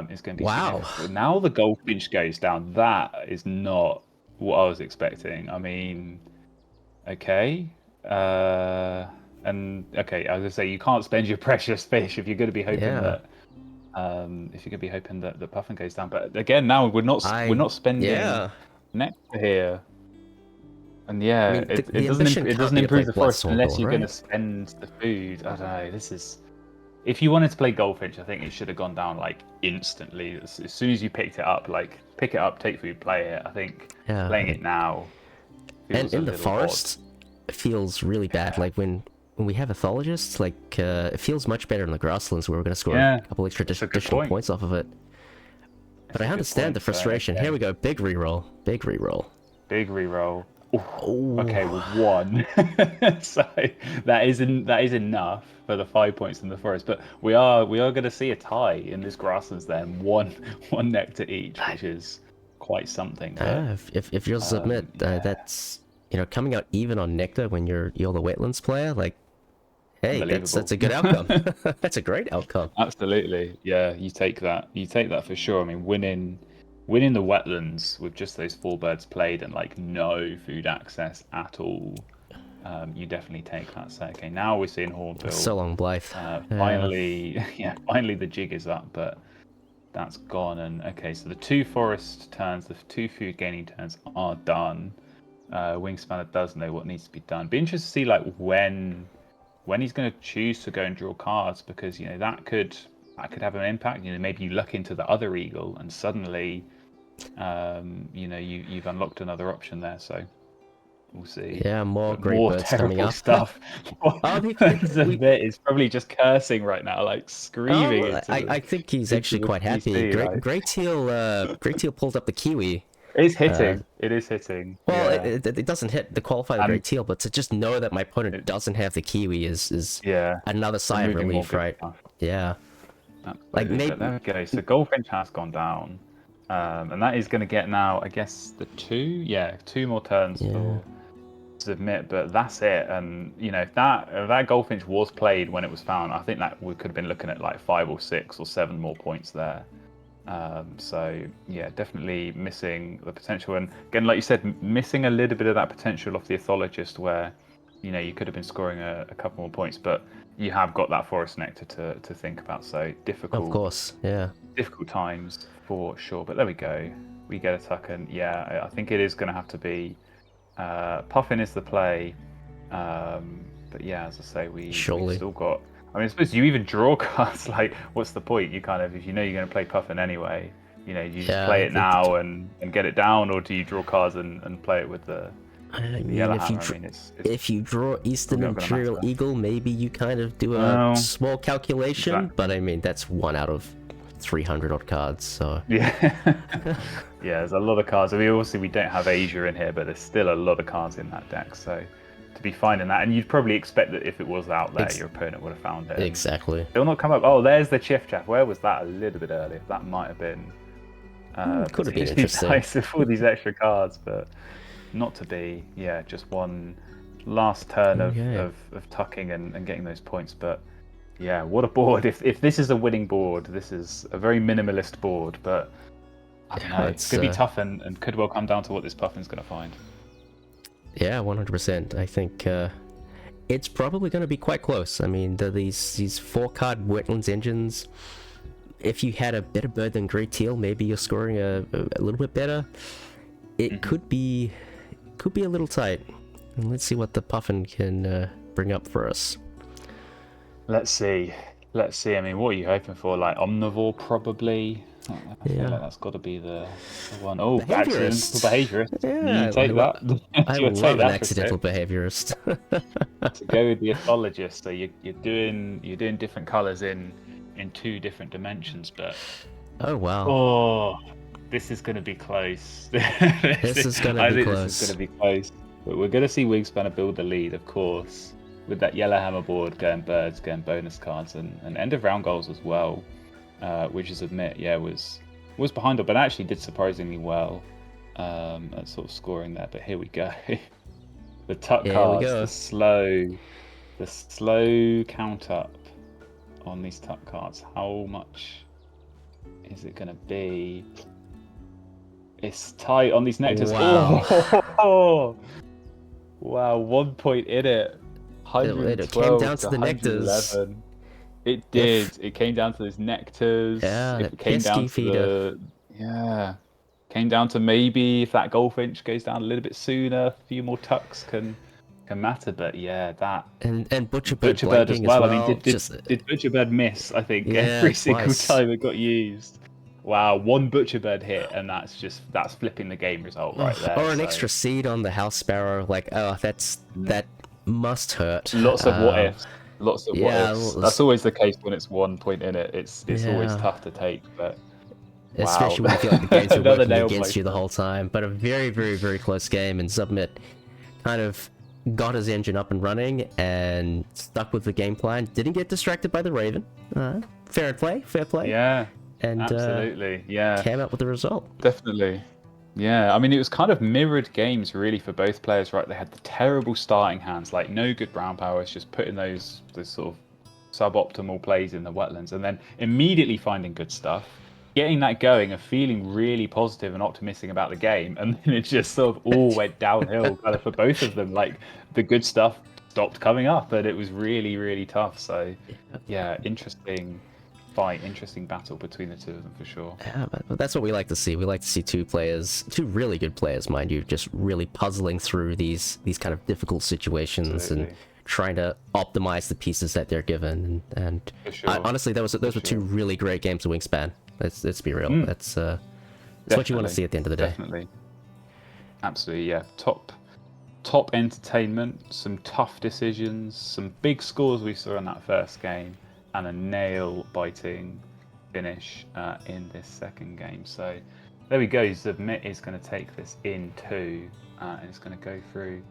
is going to be significant. Now the goldfinch goes down. That is not what I was expecting. I mean, okay. And okay, as I say, you can't spend your precious fish if you're going to be hoping that the puffin goes down. But again, now we're not spending nectar here. And yeah, I mean, it doesn't improve the forest unless you're going to spend the food. I don't know. This is, if you wanted to play goldfinch, I think it should have gone down like instantly as soon as you picked it up. Like pick it up, take food, play it. I think playing it now. And in the forest, it feels really bad. Like when we have ethologists, like it feels much better in the grasslands where we're going to score a couple extra additional points off of it. But I understand the frustration. Here we go, big reroll. Ooh. Okay, well, 1. So that is enough for the 5 points in the forest. But we are going to see a tie in this grasslands then, one nectar each, which is quite something. But, if you'll submit, that's coming out even on nectar when you're the wetlands player. Like, hey, that's a good outcome. That's a great outcome. Absolutely, yeah. You take that for sure. I mean, winning the wetlands with just those 4 birds played and like no food access at all, you definitely take that. So okay, now we're seeing Hornbill. So long, Blythe. Finally the jig is up, but that's gone. And okay, so the 2 forest turns, the 2 food gaining turns are done. Wingspanner does know what needs to be done. Be interested to see like when he's going to choose to go and draw cards, because that could have an impact. Maybe you luck into the other eagle and suddenly you've unlocked another option there. So we'll see. Yeah, more great birds coming up. Stuff. Zubmit is probably just cursing right now, like screaming. I think he's actually quite happy. Great Teal pulled up the kiwi. It's hitting. It is hitting. Well, it doesn't hit the qualified Great Teal, but to just know that my opponent doesn't have the kiwi is another sigh of relief, right? Yeah. Like maybe. There we go. So goldfinch has gone down, and that is going to get now, I guess, the 2 more turns for Zubmit, but that's it. And if that goldfinch was played when it was found, I think that we could have been looking at like 5 or 6 or 7 more points there. So yeah, definitely missing the potential, and again, like you said, missing a little bit of that potential off the ethologist, where you could have been scoring a couple more points, but you have got that forest nectar to think about. So difficult, of course, difficult times for sure. But there we go, we get a tuck, and I think it is going to have to be Puffin is the play. But yeah, as I say, we still got. I mean, I suppose you even draw cards. Like, what's the point? You kind of, if you know you're going to play Puffin anyway, you just play it now and get it down, or do you draw cards and play it with the yellow hammer? If you draw Eastern Imperial Eagle, maybe you kind of do a small calculation, but I mean, that's 1 out of 300 odd cards, so... There's a lot of cards. I mean, obviously we don't have Asia in here, but there's still a lot of cards in that deck, so... to be finding that, and you'd probably expect that if it was out there, your opponent would have found it. Exactly. It'll not come up. Oh, there's the Chiff Chaff. Where was that? A little bit earlier. That might have been. Could have been interesting. Nice with all these extra cards, but not to be. Yeah, just one last turn of tucking and getting those points. But yeah, what a board! If this is a winning board, this is a very minimalist board. But I don't know, it's gonna be tough, and could well come down to what this Puffin's gonna find. Yeah, 100%. I think it's probably going to be quite close. I mean, these 4-card Wetlands engines, if you had a better bird than Great Teal, maybe you're scoring a little bit better. It could be a little tight. And let's see what the Puffin can bring up for us. Let's see. I mean, what are you hoping for? Like Omnivore, probably? I feel like that's got to be the one. Oh, behaviorist. Yeah, you take that. I love an accidental behaviorist. To go with the ethologist, so you're doing different colours in 2 different dimensions, but oh wow. Oh, this is going to be close. This is going to be close. This is going to be close. But we're going to see Wingspan build the lead, of course, with that yellow hammer board, going birds, going bonus cards, and end of round goals as well, which is zubmit, was behind it, but actually did surprisingly well at sort of scoring there. But here we go. The tuck cards, the slow count up on these tuck cards. How much is it going to be? It's tight on these nectars. Wow. Oh, wow, 1 point in it. It came down to the nectars. It did. It came down to those nectars. Yeah, it came down to came down to maybe if that goldfinch goes down a little bit sooner, a few more tucks can matter. But yeah, that and Butcherbird as well. I mean, did Butcherbird miss? I think every single twice. time it got used. Wow, one Butcherbird hit, and that's flipping the game result right there. Or an extra seed on the House Sparrow, like that must hurt. Lots of what ifs. Lots of what ifs. That's always the case when it's 1 point in it. It's always tough to take, but especially when you feel like the games are working against you the whole time. But a very, very, very close game, and zubmit kind of got his engine up and running and stuck with the game plan. Didn't get distracted by the Raven. Fair play. Yeah. And absolutely, came out with the result. Definitely. Yeah, I mean, it was kind of mirrored games really for both players, right? They had the terrible starting hands, like no good brown powers, just putting those sort of suboptimal plays in the wetlands, and then immediately finding good stuff, getting that going and feeling really positive and optimistic about the game, and then it just sort of all went downhill kind of for both of them. Like the good stuff stopped coming up, and it was really, really tough. So yeah, interesting battle between the two of them for sure. Yeah, but that's what we like to see. We like to see two really good players, mind you, just really puzzling through these kind of difficult situations and trying to optimize the pieces that they're given. And honestly, those were two really great games of Wingspan. Let's be real. That's what you want to see at the end of the day. Definitely. Absolutely, yeah. Top entertainment, some tough decisions, some big scores we saw in that first game, and a nail-biting finish in this second game. So there we go. zubmit is going to take this into, and it's going to go through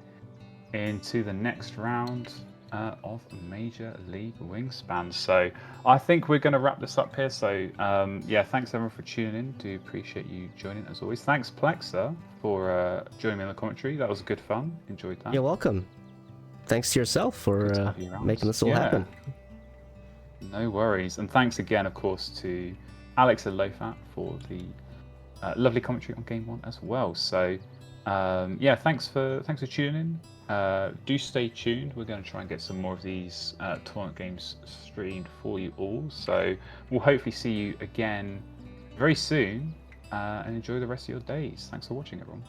into the next round of Major League Wingspan. So I think we're going to wrap this up here. So yeah, thanks everyone for tuning in. Do appreciate you joining as always. Thanks Plexa for joining me in the commentary. That was good fun. Enjoyed that. You're welcome. Thanks to yourself for making this all happen. No worries, and thanks again, of course, to Alex and Lowfat for the lovely commentary on Game 1 as well. So, yeah, thanks for tuning in. Do stay tuned. We're going to try and get some more of these tournament games streamed for you all. So we'll hopefully see you again very soon, and enjoy the rest of your days. Thanks for watching, everyone.